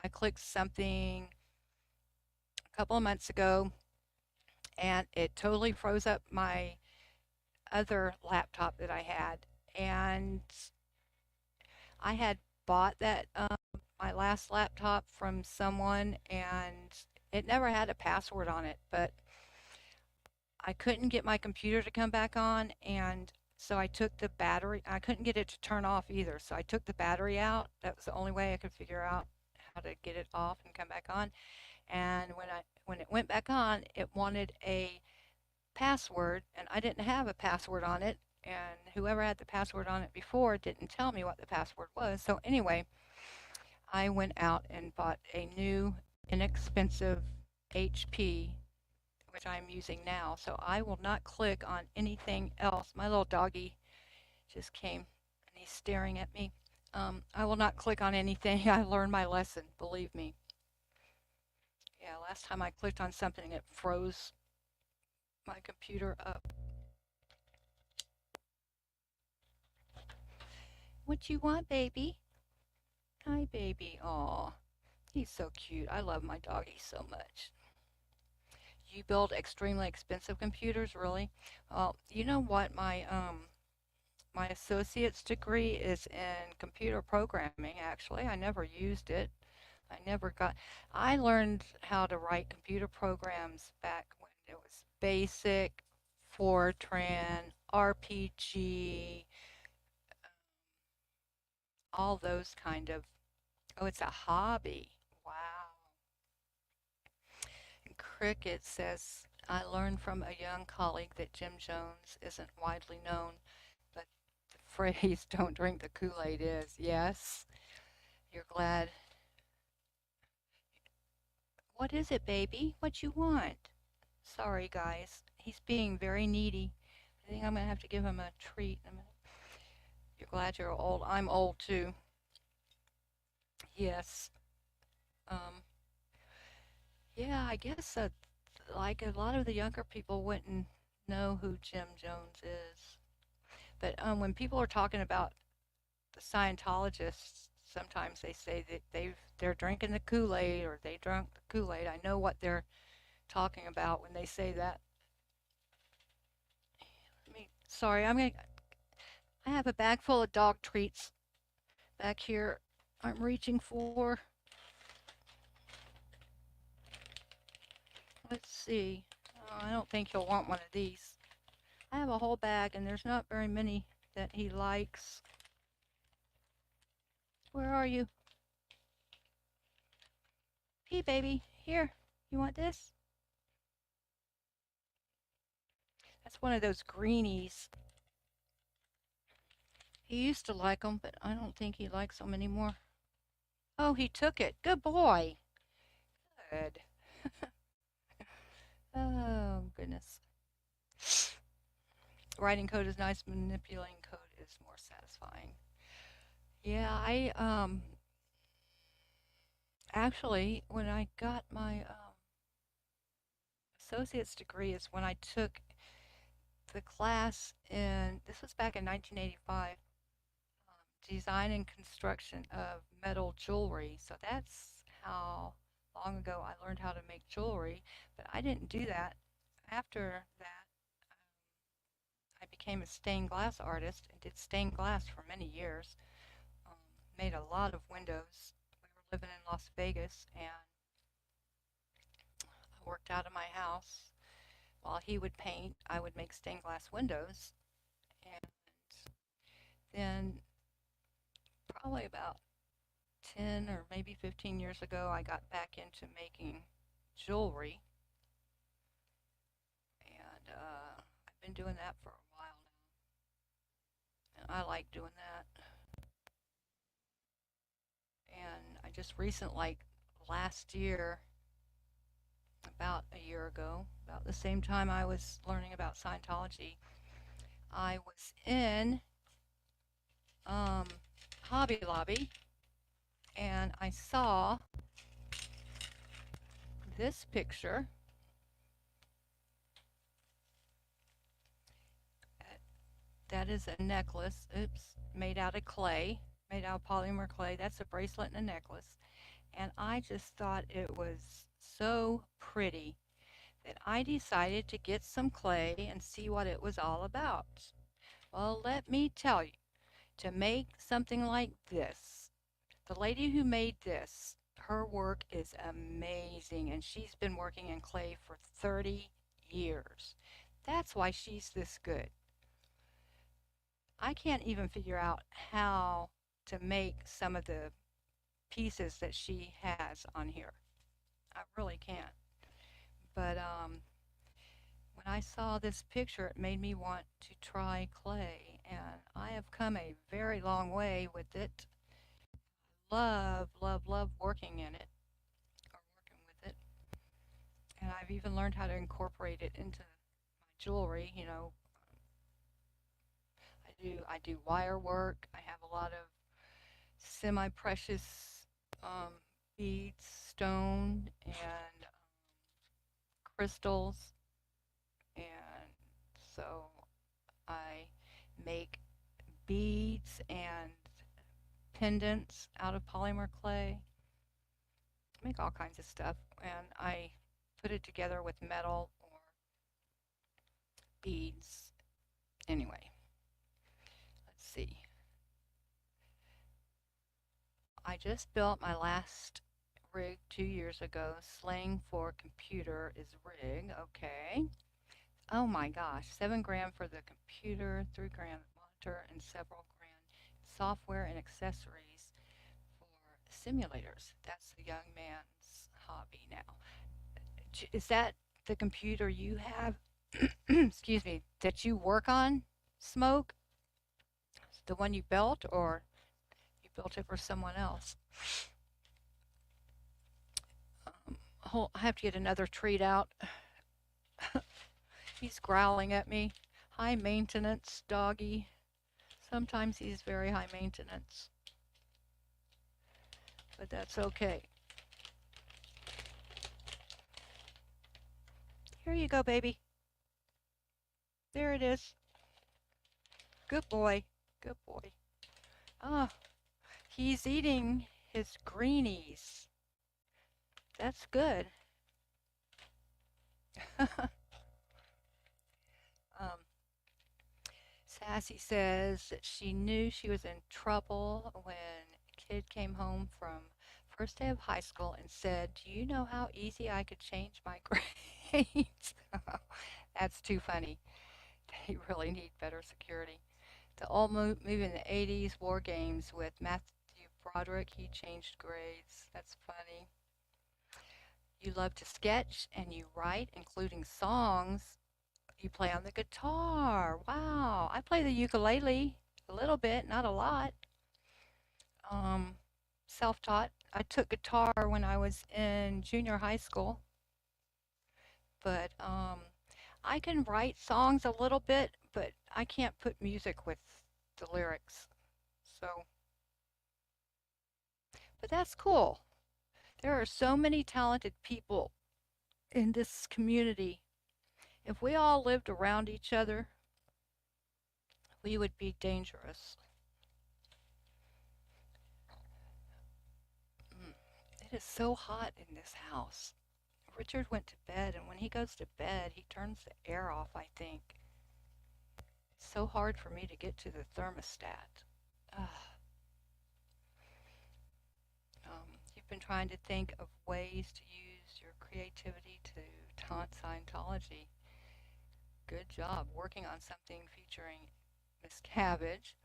I clicked something a couple of months ago and it totally froze up my other laptop that I had. And I had bought that my last laptop from someone and it never had a password on it, but I couldn't get my computer to come back on and so I took the battery. I couldn't get it to turn off either. So I took the battery out. That was the only way I could figure out how to get it off and come back on. And when it went back on, it wanted a password and I didn't have a password on it and whoever had the password on it before didn't tell me what the password was. So anyway, I went out and bought a new inexpensive HP, which I'm using now. So I will not click on anything else. My little doggy just came and he's staring at me. I will not click on anything. I learned my lesson, believe me. Yeah, last time I clicked on something, it froze my computer up. What you want, baby? Hi, baby. Aw, he's so cute. I love my doggy so much. You build extremely expensive computers, really? Well, you know what? My associate's degree is in computer programming, actually. I never used it. I never got, I learned how to write computer programs back when it was BASIC, Fortran, RPG, all those kind of, oh, it's a hobby. Wow. And Cricket says, I learned from a young colleague that Jim Jones isn't widely known, but the phrase don't drink the Kool-Aid is. Yes, you're glad. What is it, baby? What you want? Sorry, guys. He's being very needy. I think I'm going to have to give him a treat in a minute. You're glad you're old. I'm old too. Yes. Um, yeah, I guess like a lot of the younger people wouldn't know who Jim Jones is. But when people are talking about the Scientologists, sometimes they say that they're drinking the Kool-Aid or they drunk the Kool-Aid. I know what they're talking about when they say that. Sorry, I have a bag full of dog treats back here. I'm reaching for. Let's see. Oh, I don't think he'll want one of these. I have a whole bag and there's not very many that he likes. Where are you? Pea baby, here. You want this? That's one of those greenies. He used to like them, but I don't think he likes them anymore. Oh, he took it. Good boy. Good. Oh, goodness. Writing code is nice, manipulating code is more satisfying. Yeah, I actually when I got my associate's degree is when I took the class in this was back in 1985, design and construction of metal jewelry. So that's how long ago I learned how to make jewelry, but I didn't do that. After that, I became a stained glass artist and did stained glass for many years. Um, Made a lot of windows. We were living in Las Vegas, and I worked out of my house. While he would paint, I would make stained glass windows. And then, probably about 10 or maybe 15 years ago, I got back into making jewelry. And I've been doing that for a while now. And I like doing that. And I just recently, like last year, about a year ago, about the same time I was learning about Scientology, I was in um, Hobby Lobby and I saw this picture. That is a necklace, oops, made out of clay, made out of polymer clay. That's a bracelet and a necklace. And I just thought it was so pretty that I decided to get some clay and see what it was all about. Well, let me tell you, to make something like this, the lady who made this, her work is amazing, and she's been working in clay for 30 years. That's why she's this good. I can't even figure out how to make some of the pieces that she has on here. I really can't. But when I saw this picture, it made me want to try clay, and I have come a very long way with it. Love, love, love working in it or working with it. And I've even learned how to incorporate it into my jewelry. I do wire work. I have a lot of semi-precious um, beads, stone, and crystals. And so I make beads and pendants out of polymer clay. I make all kinds of stuff, and I put it together with metal or beads. Anyway, I just built my last rig 2 years ago. Slang for computer is rig. Okay. Oh my gosh. 7 grand for the computer, 3 grand monitor, and several grand software and accessories for simulators. That's the young man's hobby now. Is that the computer you have? Excuse me, that you work on, Smoke? The one you built, or you built it for someone else? I have to get another treat out. He's growling at me. High maintenance, doggy. Sometimes he's very high maintenance, but that's okay. Here you go, baby. There it is. Good boy. Good boy. Ah, he's eating his greenies. That's good. um, Sassy says that she knew she was in trouble when Kid came home from first day of high school and said, "Do you know how easy I could change my grades?" That's too funny. They really need better security. The old movie in the 80s, War Games with Matthew Broderick, he changed grades. That's funny. You love to sketch and you write, including songs. You play on the guitar. Wow. I play the ukulele a little bit, not a lot. Um, Self-taught. I took guitar when I was in junior high school, but I can write songs a little bit, but I can't put music with the lyrics. So, but that's cool. There are so many talented people in this community. If we all lived around each other, we would be dangerous. Mm. It is so hot in this house. Richard went to bed, and when he goes to bed, he turns the air off, I think. It's so hard for me to get to the thermostat. Ugh. You've been trying to think of ways to use your creativity to taunt Scientology. Good job working on something featuring Miss Cabbage,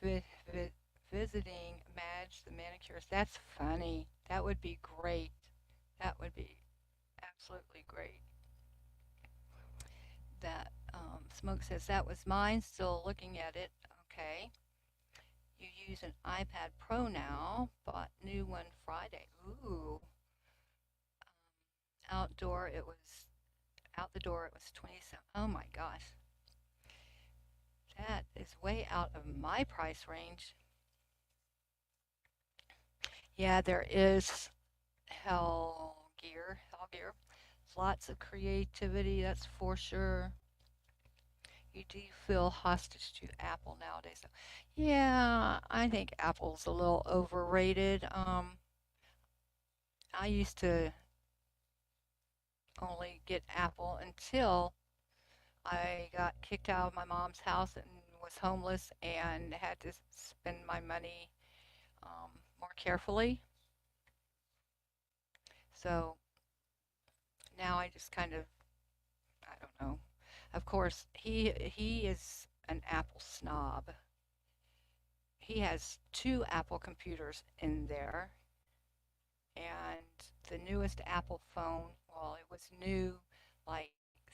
vi- vi- visiting Madge the manicurist. That's funny. That would be great. That would be absolutely great. That Smoke says that was mine. Still looking at it. Okay. You use an iPad Pro now. Bought new one Friday. Ooh. Outdoor. It was out the door. It was 27. Oh my gosh. That is way out of my price range. Yeah, there is hell gear. Lots of creativity, that's for sure. You do feel hostage to Apple nowadays. Yeah, I think Apple's a little overrated. I used to only get Apple until I got kicked out of my mom's house and was homeless and had to spend my money more carefully. So now I just kind of, I don't know. Of course, he is an Apple snob. He has two Apple computers in there, and the newest Apple phone, well, it was new like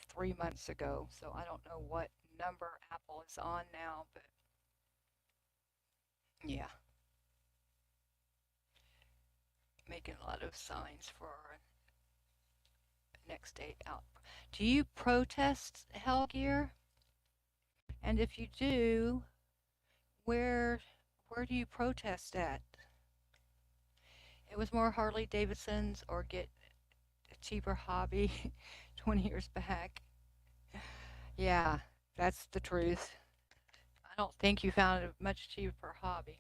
3 months ago, so I don't know what number Apple is on now, but yeah, making a lot of signs for next day out. Do you protest Hellgear? And if you do, where where do you protest at? It was more Harley Davidsons or get a cheaper hobby 20 years back. Yeah, that's the truth. I don't think you found a much cheaper hobby.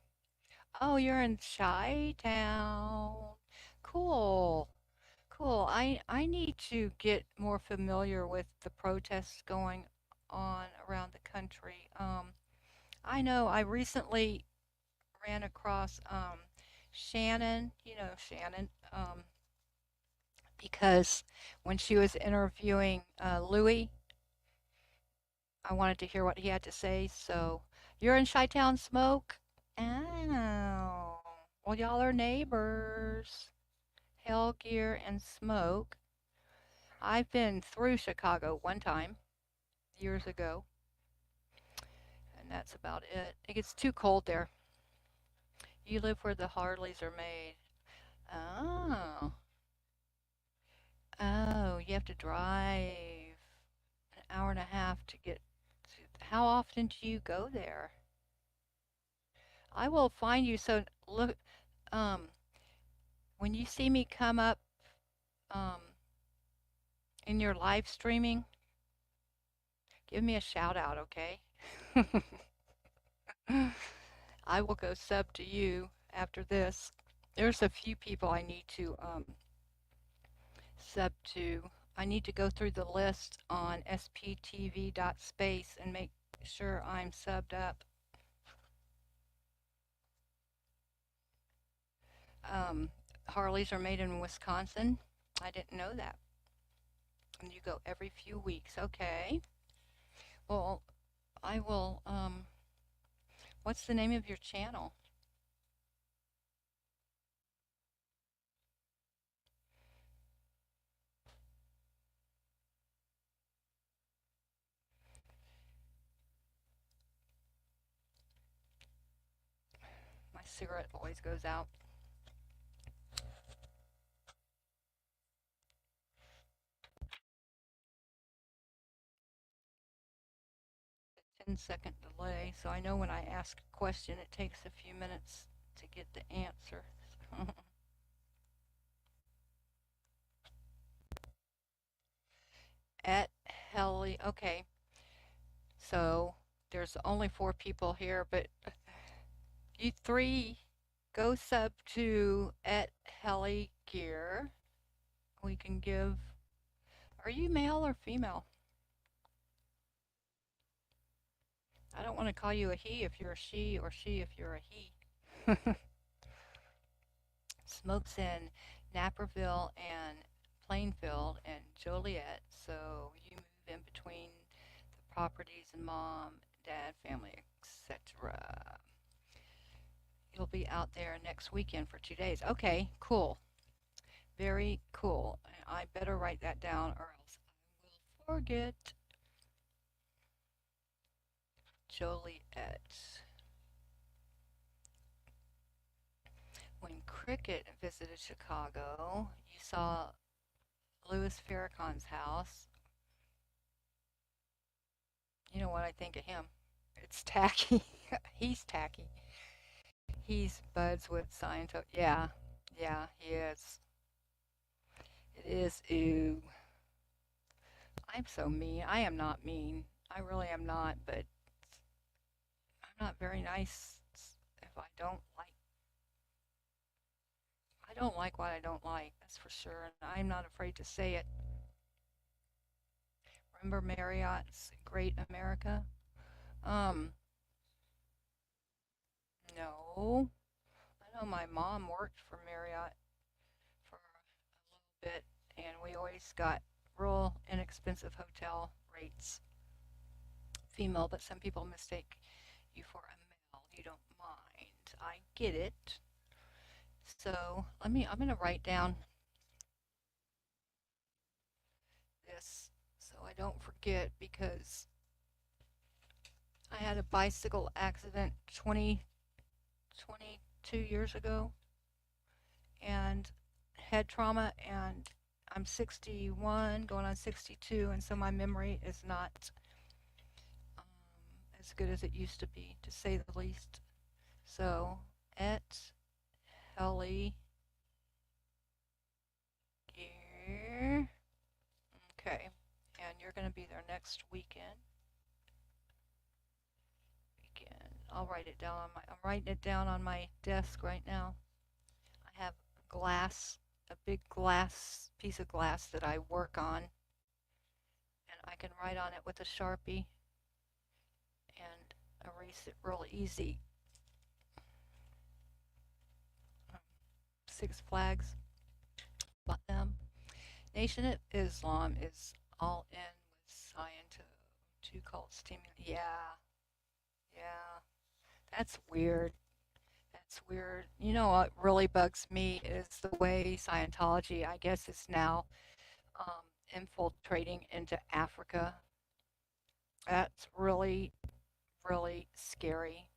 Oh, you're in Chi Town. Cool. Cool. I need to get more familiar with the protests going on around the country. I know I recently ran across Shannon, Shannon, because when she was interviewing Louis, I wanted to hear what he had to say. So, you're in Chi-Town Smoke? Oh, well, y'all are neighbors. Hell Gear and Smoke. I've been through Chicago one time, years ago, and that's about it. It gets too cold there. You live where the Harleys are made. Oh, oh, you have to drive an hour and a half to get to. How often do you go there? I will find you. So look, um, when you see me come up, um, in your live streaming, give me a shout out, okay? I will go sub to you after this. There's a few people I need to sub to. I need to go through the list on sptv.space and make sure I'm subbed up. Um, Harleys are made in Wisconsin. I didn't know that. And you go every few weeks. Okay. Well, I will. What's the name of your channel? My cigarette always goes out. 10-second delay, so I know when I ask a question, it takes a few minutes to get the answer. At Helly, okay, so there's only 4 people here, but you 3 go sub to at Helly Gear. We can give. Are you male or female? I don't want to call you a he if you're a she or she if you're a he. Smokes in Naperville and Plainfield and Joliet, so you move in between the properties and mom, dad, family, etc. You'll be out there next weekend for 2 days. Okay, cool. Very cool. I better write that down or else I will forget. Joliet. When Cricket visited Chicago, you saw Louis Farrakhan's house. You know what I think of him? It's tacky. He's tacky. He's buds with Scientology. Yeah, yeah, he is. It is. Ooh, I'm so mean. I am not mean. I really am not, but I'm not very nice if I don't like what I don't like, that's for sure, and I'm not afraid to say it. Remember Marriott's Great America? Um, no. I know my mom worked for Marriott for a little bit, and we always got real inexpensive hotel rates. Female, but some people mistake you for a male. You don't mind. I get it. So I'm going to write down this so I don't forget because I had a bicycle accident 22 years ago and head trauma, and I'm 61 going on 62, and so my memory is not um, as good as it used to be, to say the least. So at Helly Gear. Okay. And you're going to be there next weekend. I'll write it down on my. I'm writing it down on my desk right now. I have glass, a big glass piece of glass that I work on, and I can write on it with a Sharpie and erase it real easy. Six Flags about them. Nation of Islam is all in with Scientology cults teaming. Yeah, yeah, that's weird. That's weird. You know what really bugs me is the way Scientology, I guess, is now infiltrating into Africa. That's really, really scary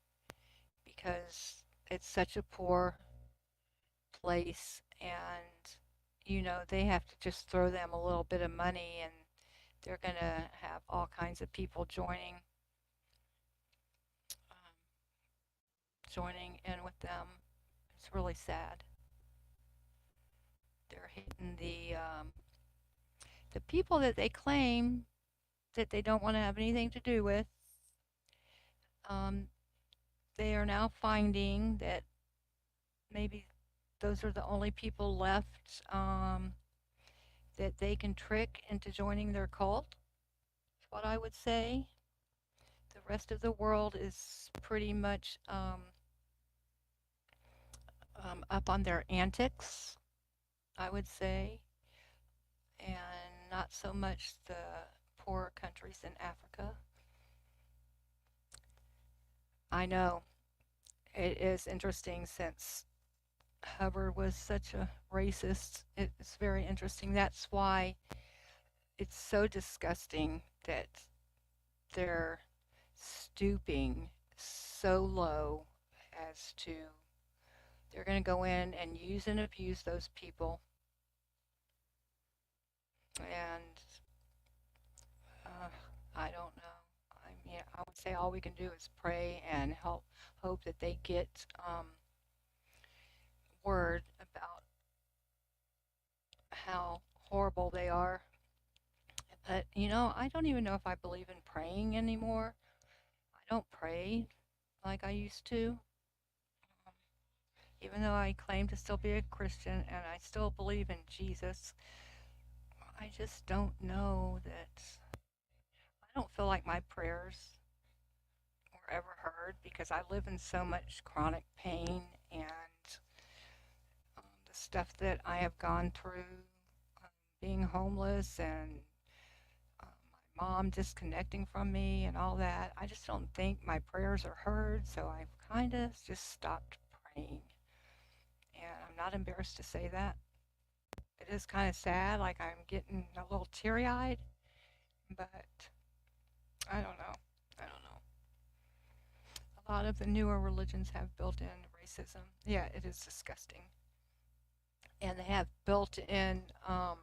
because it's such a poor place and they have to just throw them a little bit of money and they're going to have all kinds of people um, joining in with them. It's really sad. They're hitting the people that they claim that they don't want to have anything to do with. Um, they are now finding that maybe those are the only people left that they can trick into joining their cult. Is what I would say. The rest of the world is pretty much up on their antics, I would say, and not so much the poorer countries in Africa. I know it is interesting since Hubbard was such a racist. It's very interesting. That's why it's so disgusting that they're stooping so low as to they're going to go in and use and abuse those people. And uh, I don't know. I mean, I would say all we can do is pray and hope that they get word about how horrible they are. But I don't even know if I believe in praying anymore. I don't pray like I used to. Um, Even though I claim to still be a Christian and I still believe in Jesus, I just don't know that I don't feel like my prayers were ever heard because I live in so much chronic pain and the stuff that I have gone through, being homeless and my mom disconnecting from me and all that. I just don't think my prayers are heard, so I've kind of just stopped praying. And I'm not embarrassed to say that. It is kind of sad, like I'm getting a little teary eyed, but I don't know. I don't know. A lot of the newer religions have built in racism. Yeah, it is disgusting. And they have built in, um,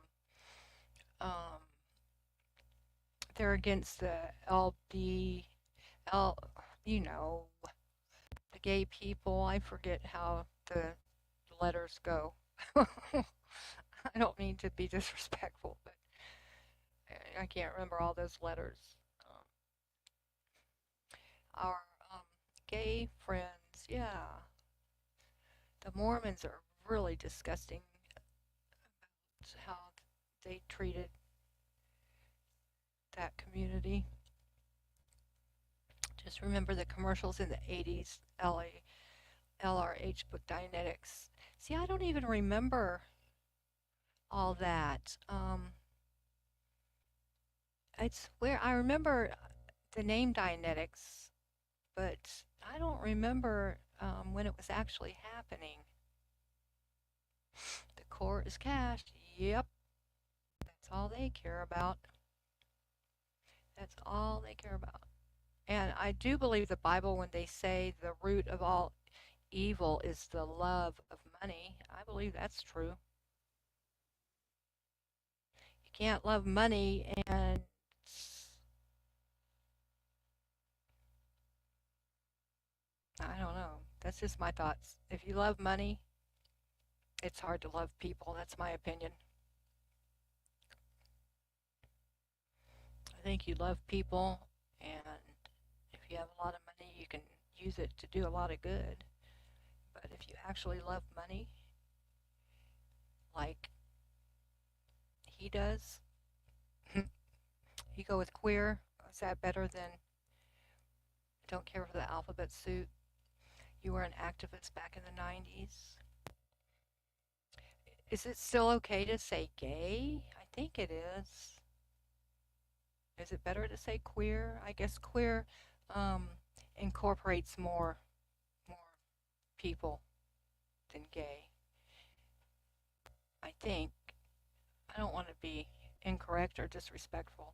they're against the LB, L, you know, the gay people. I forget how the letters go. I don't mean to be disrespectful, but I can't remember all those letters. Um, our gay friends, yeah, the Mormons are really disgusting how they treated that community. Just remember the commercials in the 80s, LRH book Dianetics. See, I don't even remember all that. It's where I remember the name Dianetics, but I don't remember when it was actually happening. The core is cash. Yep, that's all they care about. That's all they care about. And I do believe the Bible when they say the root of all evil is the love of money. I believe that's true. You can't love money and I don't know. That's just my thoughts. If you love money, it's hard to love people. That's my opinion. I think you love people, and if you have a lot of money, you can use it to do a lot of good. But if you actually love money, like he does, you go with queer. Is that better than don't care for the alphabet soup? You were an activist back in the 90s. Is it still okay to say gay? I think it is. Is it better to say queer? I guess queer um, incorporates more people than gay. I think. I don't want to be incorrect or disrespectful.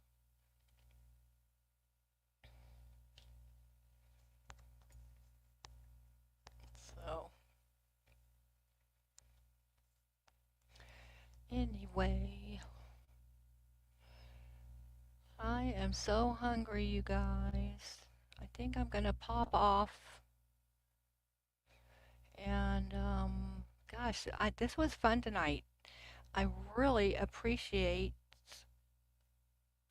So, anyway, I am so hungry, you guys. I think I'm going to pop off. And, gosh, this was fun tonight. I really appreciate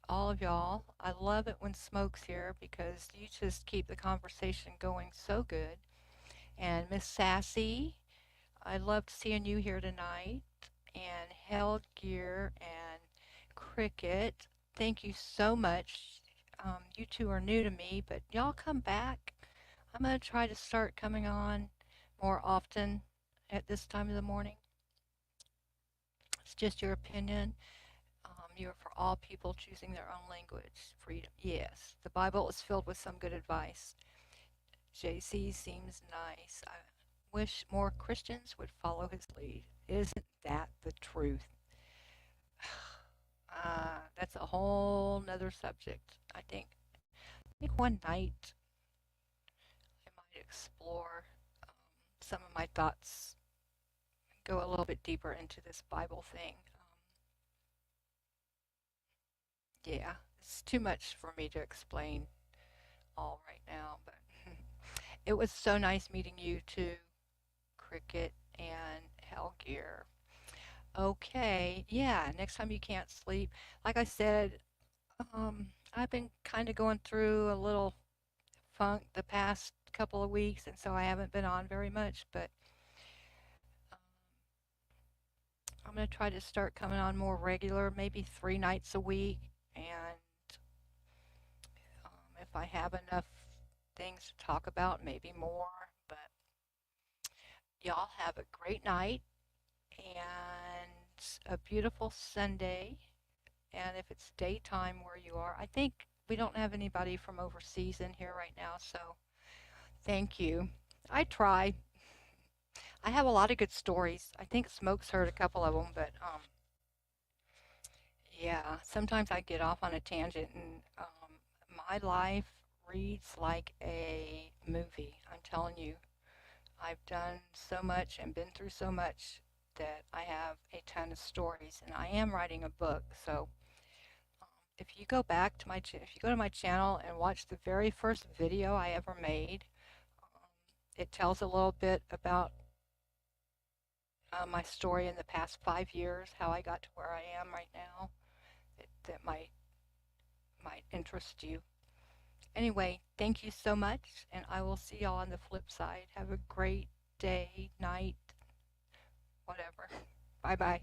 all of y'all. I love it when Smoke's here because you just keep the conversation going so good. And Miss Sassy, I loved seeing you here tonight. And Held Gear and Cricket, thank you so much. You two are new to me, but y'all come back. I'm going to try to start coming on more often at this time of the morning. It's just your opinion. You're for all people choosing their own language. Freedom. Yes, the Bible is filled with some good advice. JC seems nice. I wish more Christians would follow his lead. Isn't that the truth? That's a whole nother subject. I think one night I might explore um, some of my thoughts, go a little bit deeper into this Bible thing. Yeah, it's too much for me to explain all right now, but it was so nice meeting you too, Cricket and Hellgear. Okay, yeah, next time you can't sleep, like I said, I've been kind of going through a little funk the past couple of weeks, and so I haven't been on very much, but um, I'm going to try to start coming on more regular, maybe 3 nights a week, and if I have enough things to talk about, maybe more, but y'all have a great night and a beautiful Sunday. And if it's daytime where you are, I think we don't have anybody from overseas in here right now, so thank you. I try. I have a lot of good stories. I think Smoke's heard a couple of them, but yeah, sometimes I get off on a tangent, and my life reads like a movie. I'm telling you, I've done so much and been through so much that I have a ton of stories, and I am writing a book. So if you go back to if you go to my channel and watch the very first video I ever made, um, it tells a little bit about my story in the past 5 years, how I got to where I am right now. That might interest you. Anyway, thank you so much, and I will see y'all on the flip side. Have a great day, night, whatever. Bye bye.